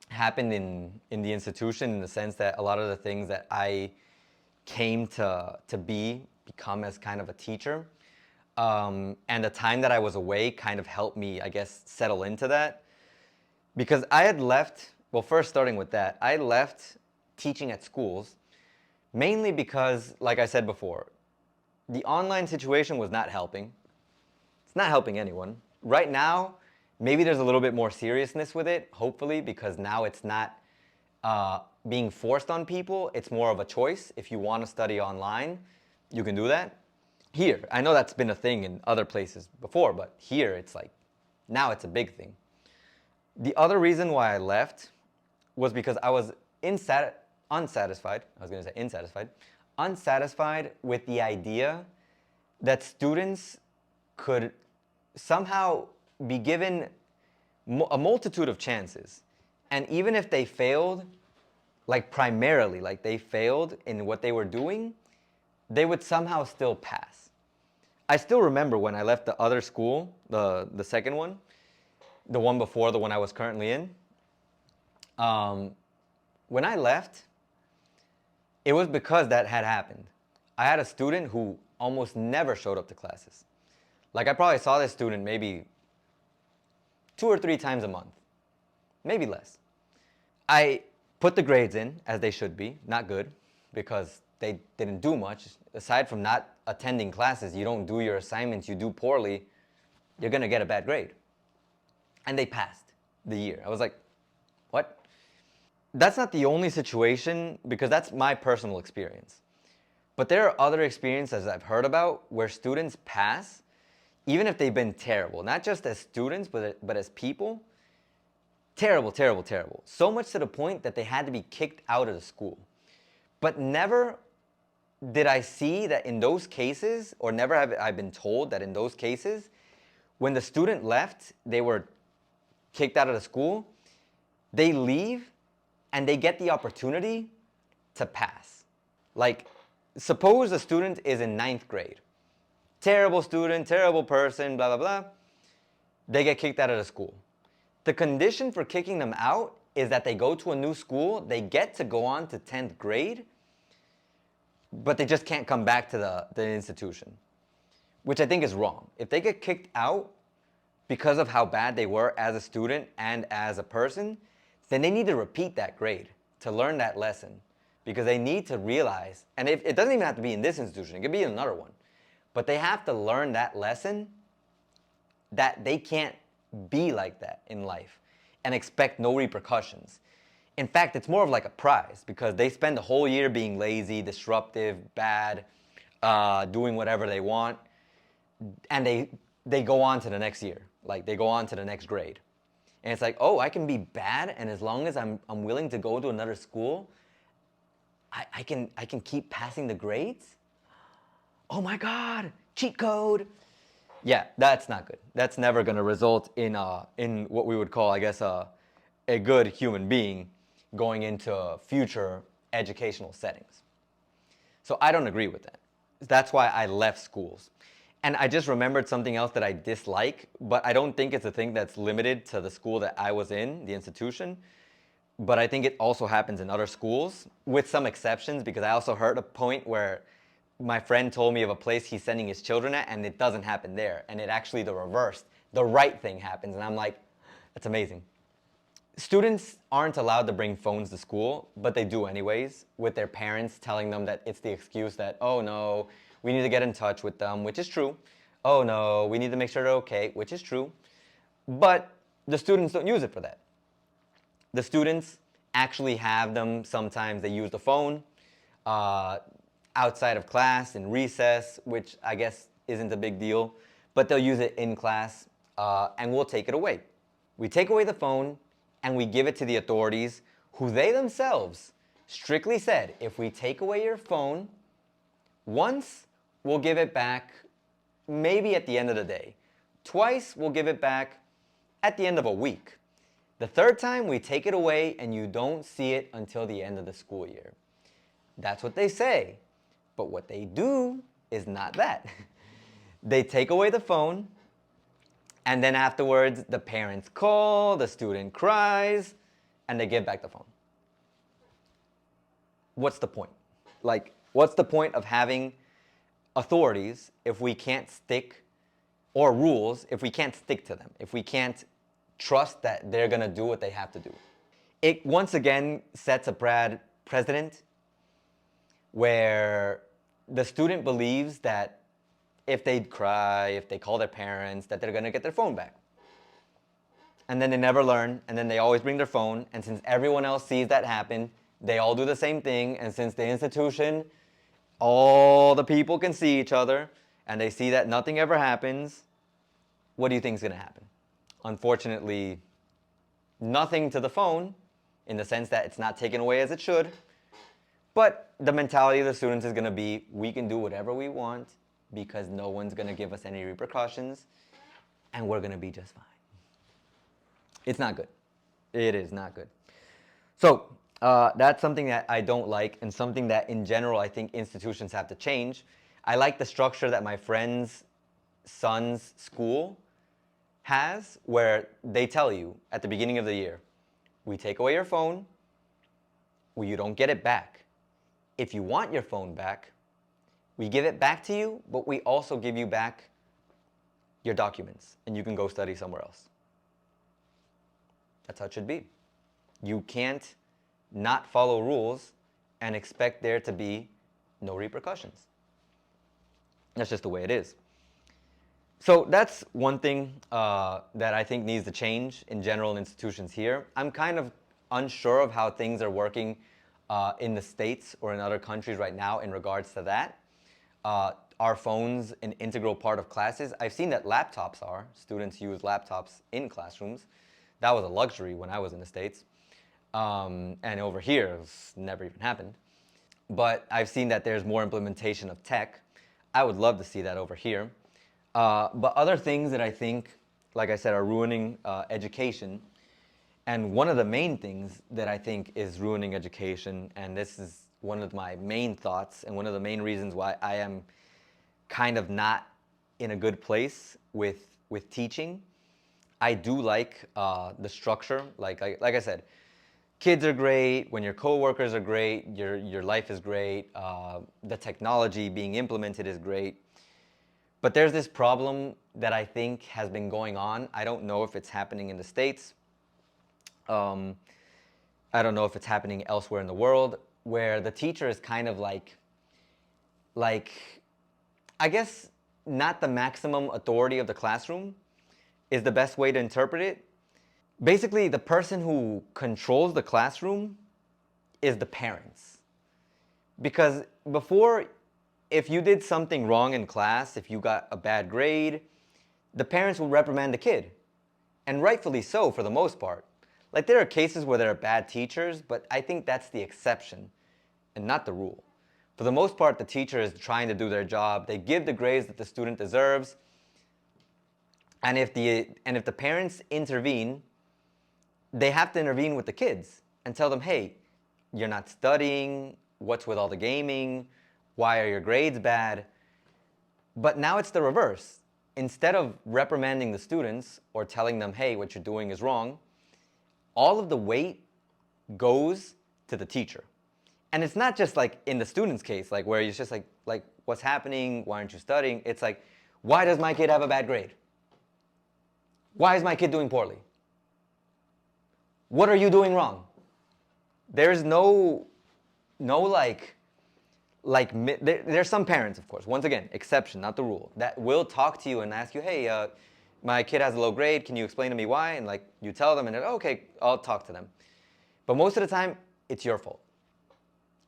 happened in the institution, in the sense that a lot of the things that I came to become as kind of a teacher, and the time that I was away kind of helped me, I guess, settle into that. Because I had left, well, first starting with that, I left teaching at schools mainly because, like I said before, the online situation was not helping. It's not helping anyone. Right now, maybe there's a little bit more seriousness with it, hopefully, because now it's not being forced on people. It's more of a choice. If you want to study online, you can do that. Here, I know that's been a thing in other places before, but here it's like, now it's a big thing. The other reason why I left was because I was unsatisfied with the idea that students could somehow be given a multitude of chances. And even if they failed, like primarily, like they failed in what they were doing, they would somehow still pass. I still remember when I left the other school, the second one, the one before the one I was currently in. When I left, it was because that had happened. I had a student who almost never showed up to classes. Like I probably saw this student maybe 2 or 3 times a month, maybe less. I put the grades in as they should be, not good, because they didn't do much. Aside from not attending classes, you don't do your assignments, you do poorly, you're gonna get a bad grade. And they passed the year. I was like, what? That's not the only situation, because that's my personal experience. But there are other experiences I've heard about where students pass, even if they've been terrible, not just as students, but as people. Terrible, terrible, terrible. So much to the point that they had to be kicked out of the school. But never did I see that in those cases, or never have I been told that in those cases, when the student left, they were kicked out of the school, they leave and they get the opportunity to pass. Like, suppose a student is in 9th grade. Terrible student, terrible person, blah, blah, blah. They get kicked out of the school. The condition for kicking them out is that they go to a new school, they get to go on to 10th grade, but they just can't come back to the institution, which I think is wrong. If they get kicked out because of how bad they were as a student and as a person, then they need to repeat that grade to learn that lesson, because they need to realize, and it doesn't even have to be in this institution, it could be in another one, but they have to learn that lesson that they can't be like that in life and expect no repercussions. In fact, it's more of like a prize, because they spend the whole year being lazy, disruptive, bad, doing whatever they want, and they go on to the next year. Like, they go on to the next grade. And it's like, oh, I can be bad, and as long as I'm willing to go to another school, I can keep passing the grades? Oh my God, cheat code. Yeah, that's not good. That's never going to result in what we would call, I guess, a good human being going into future educational settings. So I don't agree with that. That's why I left schools. And I just remembered something else that I dislike, but I don't think it's a thing that's limited to the school that I was in, the institution. But I think it also happens in other schools, with some exceptions, because I also heard a point where my friend told me of a place he's sending his children at, and it doesn't happen there. And it actually, the reverse, the right thing happens. And I'm like, that's amazing. Students aren't allowed to bring phones to school, but they do anyways, with their parents telling them that it's the excuse that, oh no, we need to get in touch with them, which is true. Oh no, we need to make sure they're okay, which is true. But the students don't use it for that. The students actually have them, sometimes they use the phone outside of class, in recess, which I guess isn't a big deal. but they'll use it in class, and we'll take it away. We take away the phone and we give it to the authorities, who they themselves strictly said, if we take away your phone once, we'll give it back maybe at the end of the day. Twice, we'll give it back at the end of a week. The third time, we take it away and you don't see it until the end of the school year. That's what they say. But what they do is not that. They take away the phone, and then afterwards, the parents call, the student cries, and they give back the phone. What's the point? Like, what's the point of having authorities if we can't stick, or rules, if we can't stick to them, if we can't trust that they're gonna do what they have to do? It once again sets a bad precedent where the student believes that if they cry, if they call their parents, that they're gonna get their phone back. And then they never learn, and then they always bring their phone, and since everyone else sees that happen, they all do the same thing, and since the institution, all the people can see each other, and they see that nothing ever happens, what do you think is gonna happen? Unfortunately, nothing to the phone, in the sense that it's not taken away as it should, but the mentality of the students is gonna be, we can do whatever we want, because no one's going to give us any repercussions, and we're going to be just fine. It's not good. It is not good. So that's something that I don't like, and something that in general I think institutions have to change. I like the structure that my friend's son's school has, where they tell you at the beginning of the year, we take away your phone, you don't get it back. If you want your phone back, we give it back to you, but we also give you back your documents, and you can go study somewhere else. That's how it should be. You can't not follow rules and expect there to be no repercussions. That's just the way it is. So that's one thing that I think needs to change in general institutions here. I'm kind of unsure of how things are working in the States or in other countries right now in regards to that. Are phones an integral part of classes? I've seen that laptops are. Students use laptops in classrooms. That was a luxury when I was in the States. And over here, it's never even happened. But I've seen that there's more implementation of tech. I would love to see that over here. But other things that I think, like I said, are ruining education. And one of the main things that I think is ruining education, and this is one of my main thoughts and one of the main reasons why I am kind of not in a good place with teaching. I do like the structure. Like I said, kids are great. When your coworkers are great, your life is great. The technology being implemented is great. But there's this problem that I think has been going on. I don't know if it's happening in the States. I don't know if it's happening elsewhere in the world, where the teacher is kind of like, I guess not the maximum authority of the classroom is the best way to interpret it. Basically, the person who controls the classroom is the parents. Because before, if you did something wrong in class, if you got a bad grade, the parents will reprimand the kid. And rightfully so, for the most part. Like, there are cases where there are bad teachers, but I think that's the exception and not the rule. For the most part, the teacher is trying to do their job. They give the grades that the student deserves. And if the parents intervene, they have to intervene with the kids and tell them, hey, you're not studying. What's with all the gaming? Why are your grades bad? But now it's the reverse. Instead of reprimanding the students or telling them, hey, what you're doing is wrong, all of the weight goes to the teacher. And it's not just like in the student's case, like where it's just like what's happening? Why aren't you studying? It's like, why does my kid have a bad grade? Why is my kid doing poorly? What are you doing wrong? There's no there's some parents, of course, once again, exception, not the rule, that will talk to you and ask you, hey, my kid has a low grade, can you explain to me why? And like you tell them and they're, okay, I'll talk to them. But most of the time, it's your fault.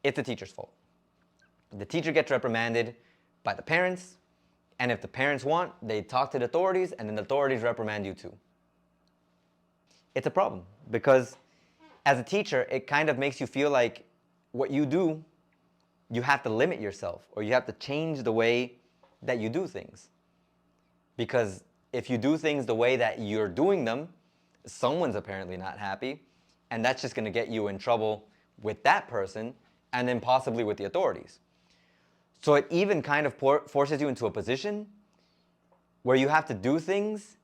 It's the teacher's fault. The teacher gets reprimanded by the parents, And if the parents want, they talk to the authorities, and then the authorities reprimand you too. It's a problem because as a teacher, it kind of makes you feel like what you do, you have to limit yourself, or you have to change the way that you do things. Because if you do things the way that you're doing them, someone's apparently not happy, and that's just going to get you in trouble with that person and then possibly with the authorities. So it even kind of forces you into a position where you have to do things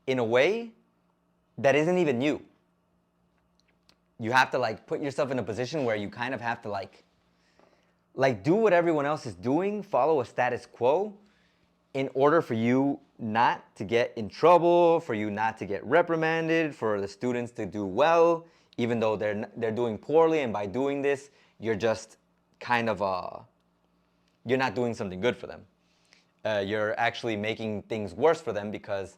in a way that isn't even you. You have to like put yourself in a position where you kind of have to like do what everyone else is doing, follow a status quo in order for you not to get in trouble, for you not to get reprimanded, for the students to do well, even though they're doing poorly, and by doing this, you're just kind of you're not doing something good for them. You're actually making things worse for them, because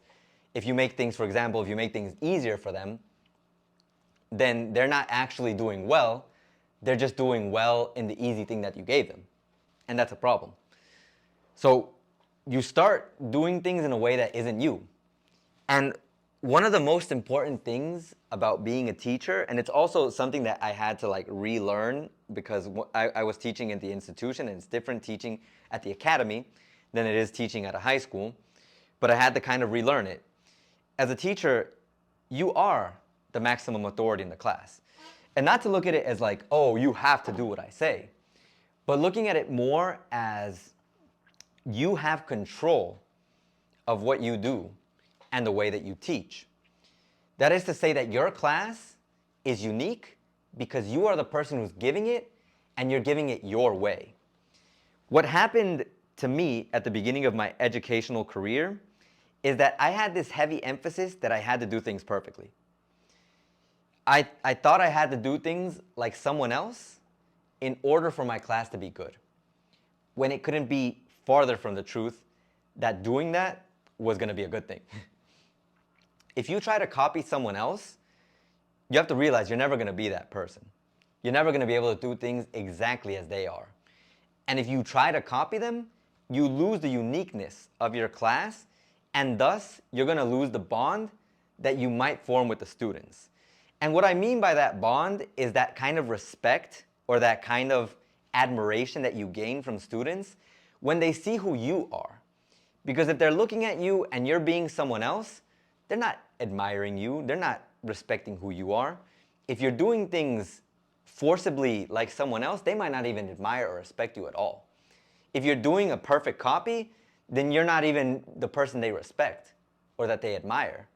if you make things, for example, if you make things easier for them, then they're not actually doing well. They're just doing well in the easy thing that you gave them. And that's a problem. So you start doing things in a way that isn't you. And one of the most important things about being a teacher, and it's also something that I had to like relearn, because I was teaching at the institution, and it's different teaching at the academy than it is teaching at a high school, but I had to kind of relearn it. As a teacher, you are the maximum authority in the class. And not to look at it as like, oh, you have to do what I say, but looking at it more as you have control of what you do and the way that you teach. That is to say that your class is unique because you are the person who's giving it, and you're giving it your way. What happened to me at the beginning of my educational career is that I had this heavy emphasis that I had to do things perfectly. I thought I had to do things like someone else in order for my class to be good, when it couldn't be farther from the truth that doing that was going to be a good thing. If you try to copy someone else, you have to realize you're never going to be that person. You're never going to be able to do things exactly as they are. And if you try to copy them, you lose the uniqueness of your class, and thus you're going to lose the bond that you might form with the students. And what I mean by that bond is that kind of respect, or that kind of admiration that you gain from students when they see who you are. Because if they're looking at you and you're being someone else, they're not admiring you, they're not respecting who you are. If you're doing things forcibly like someone else, they might not even admire or respect you at all. If you're doing a perfect copy, then you're not even the person they respect or that they admire.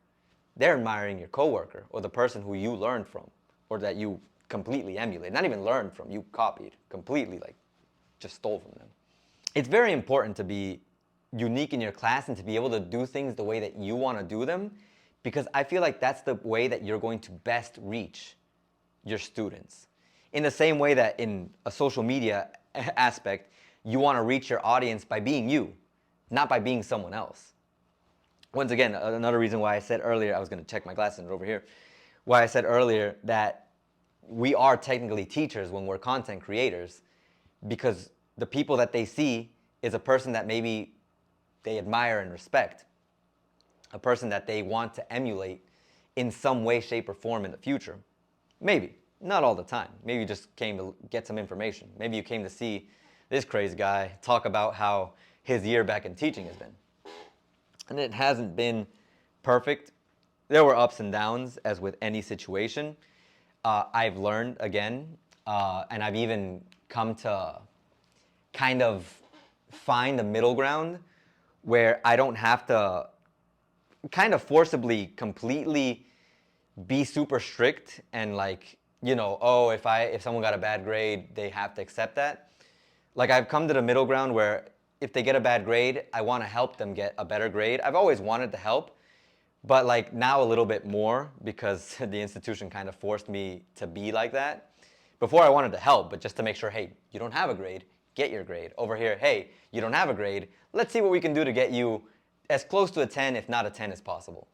They're admiring your coworker or the person who you learned from, or that you completely emulate. Not even learned from, you copied completely, like just stole from them. It's very important to be unique in your class and to be able to do things the way that you want to do them, because I feel like that's the way that you're going to best reach your students. In the same way that in a social media aspect, you want to reach your audience by being you, not by being someone else. Once again, another reason why I said earlier, I was going to check my glasses over here, why I said earlier that we are technically teachers when we're content creators, because the people that they see is a person that maybe they admire and respect, a person that they want to emulate in some way, shape, or form in the future. Maybe, not all the time. Maybe you just came to get some information. Maybe you came to see this crazy guy talk about how his year back in teaching has been. And it hasn't been perfect. There were ups and downs, as with any situation. I've learned again, and I've even come to kind of find a middle ground where I don't have to kind of forcibly completely be super strict and like, you know, oh, if someone got a bad grade, they have to accept that. Like, I've come to the middle ground where if they get a bad grade, I want to help them get a better grade. I've always wanted to help, but like now a little bit more, because the institution kind of forced me to be like that. Before I wanted to help, but just to make sure, hey, you don't have a grade, get your grade. Over here, hey, you don't have a grade, let's see what we can do to get you as close to a 10, if not a 10, as possible.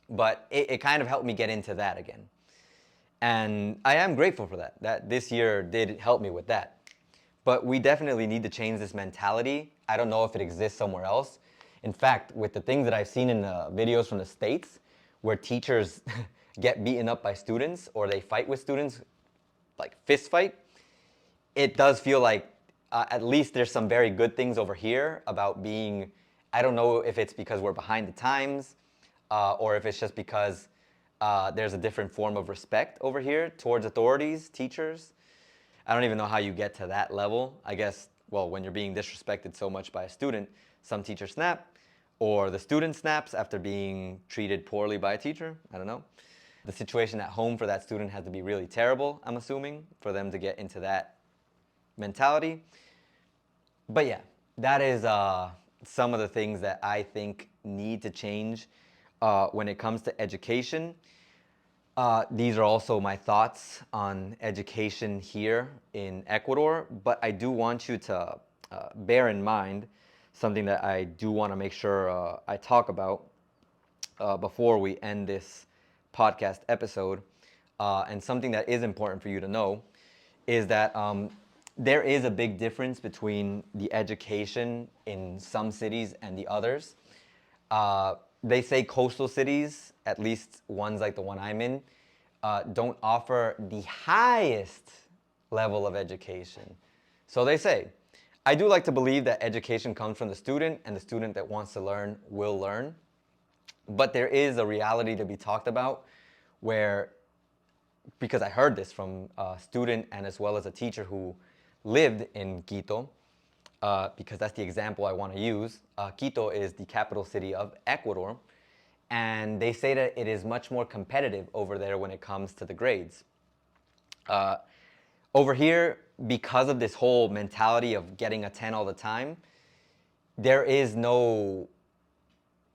But it kind of helped me get into that again. And I am grateful for that this year did help me with that. But we definitely need to change this mentality. I don't know if it exists somewhere else, In fact, with the things that I've seen in the videos from the States, where teachers get beaten up by students or they fight with students, like fist fight, it does feel like at least there's some very good things over here about being, I don't know if it's because we're behind the times or if it's just because there's a different form of respect over here towards authorities, teachers. I don't even know how you get to that level. I guess, well, when you're being disrespected so much by a student, some teachers snap, or the student snaps after being treated poorly by a teacher. I don't know. The situation at home for that student has to be really terrible, I'm assuming, for them to get into that mentality. But yeah, that is some of the things that I think need to change when it comes to education. These are also my thoughts on education here in Ecuador, but I do want you to bear in mind something that I do want to make sure I talk about before we end this podcast episode. And something that is important for you to know is that there is a big difference between the education in some cities and the others. They say coastal cities, at least ones like the one I'm in, don't offer the highest level of education. So they say, I do like to believe that education comes from the student, and the student that wants to learn will learn. But there is a reality to be talked about where, because I heard this from a student and as well as a teacher who lived in Quito, because that's the example I want to use. Quito is the capital city of Ecuador, and they say that it is much more competitive over there when it comes to the grades. Over here, because of this whole mentality of getting a 10 all the time, there is no,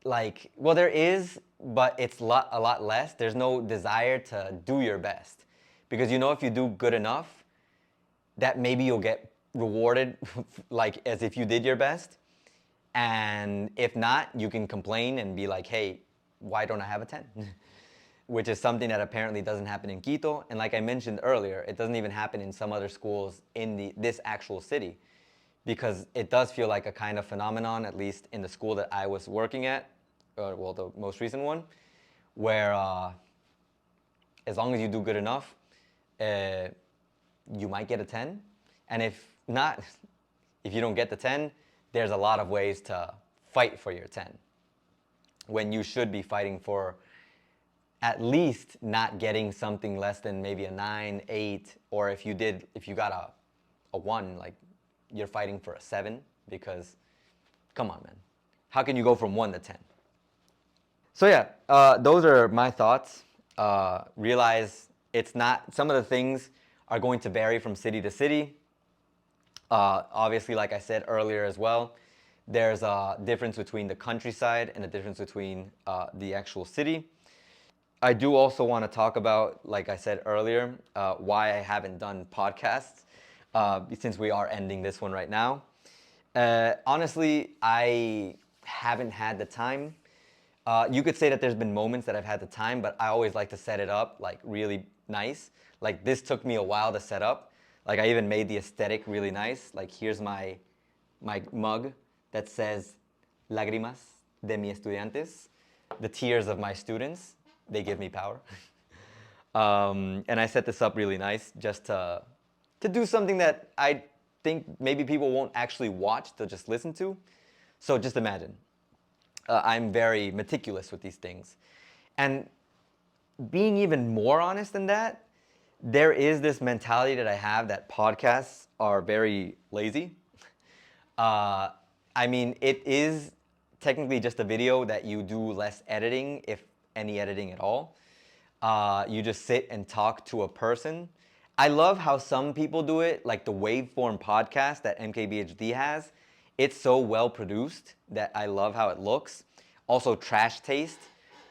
like, well, there is, but it's a lot less. There's no desire to do your best. Because you know if you do good enough, that maybe you'll get rewarded like as if you did your best. And if not, you can complain and be like, hey, why don't I have a 10? Which is something that apparently doesn't happen in Quito. And like I mentioned earlier, it doesn't even happen in some other schools in this actual city, because it does feel like a kind of phenomenon, at least in the school that I was working at, well, the most recent one, where as long as you do good enough, you might get a 10. And if not, if you don't get the 10, there's a lot of ways to fight for your 10, when you should be fighting for at least not getting something less than maybe a 9, 8, or if you got a 1, like you're fighting for a 7, because come on, man. How can you go from 1 to 10? So yeah, those are my thoughts. Realize it's not, some of the things are going to vary from city to city. Obviously, like I said earlier as well, there's a difference between the countryside and a difference between the actual city. I do also want to talk about, like I said earlier, why I haven't done podcasts since we are ending this one right now. Honestly, I haven't had the time. You could say that there's been moments that I've had the time, but I always like to set it up like really nice. Like this took me a while to set up. Like I even made the aesthetic really nice. Like here's my mug that says Lágrimas de mis estudiantes, the tears of my students. They give me power. And I set this up really nice just to do something that I think maybe people won't actually watch, they'll just listen to. So just imagine. I'm very meticulous with these things. And being even more honest than that, there is this mentality that I have that podcasts are very lazy. I mean, it is technically just a video that you do less editing, if any editing at all. You just sit and talk to a person. I love how some people do it, like the Waveform podcast that MKBHD has. It's so well produced that I love how it looks. Also, Trash Taste,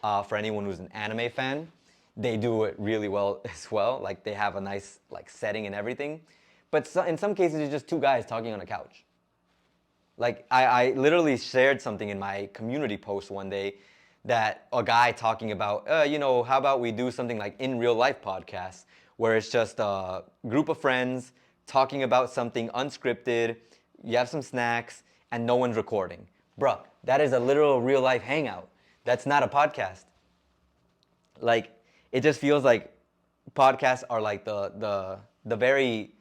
for anyone who's an anime fan, they do it really well as well. Like they have a nice like setting and everything. But in some cases, it's just two guys talking on a couch. Like I literally shared something in my community post one day that a guy talking about, how about we do something like in real life podcasts, where it's just a group of friends talking about something unscripted, you have some snacks, and no one's recording. Bruh, that is a literal real life hangout. That's not a podcast. Like, it just feels like podcasts are like the very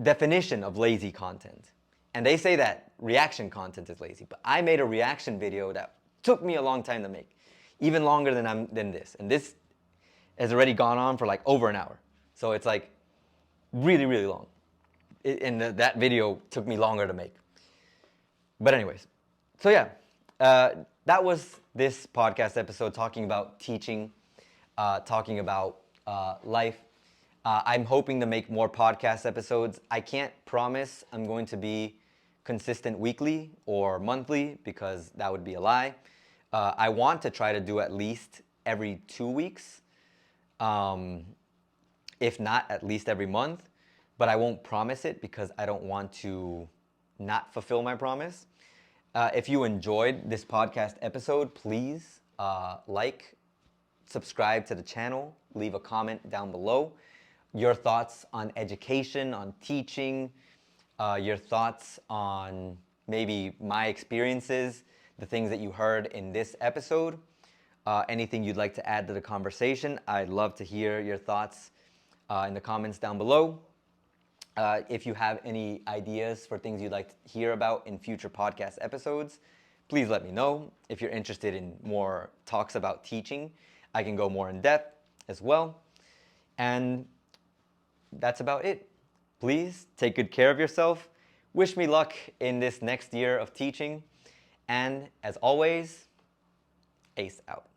definition of lazy content. And they say that reaction content is lazy, but I made a reaction video that took me a long time to make, even longer than this. And this has already gone on for like over an hour. So it's like really, really long. That video took me longer to make. But anyways, so yeah, that was this podcast episode talking about teaching, talking about life. I'm hoping to make more podcast episodes. I can't promise I'm going to be consistent weekly or monthly because that would be a lie. I want to try to do at least every 2 weeks, if not at least every month, but I won't promise it because I don't want to not fulfill my promise. If you enjoyed this podcast episode, please like, subscribe to the channel, leave a comment down below. Your thoughts on education, on teaching, your thoughts on maybe my experiences, the things that you heard in this episode, anything you'd like to add to the conversation. I'd love to hear your thoughts in the comments down below. If you have any ideas for things you'd like to hear about in future podcast episodes, please let me know. If you're interested in more talks about teaching, I can go more in depth as well. And that's about it. Please take good care of yourself. Wish me luck in this next year of teaching. And as always, ace out.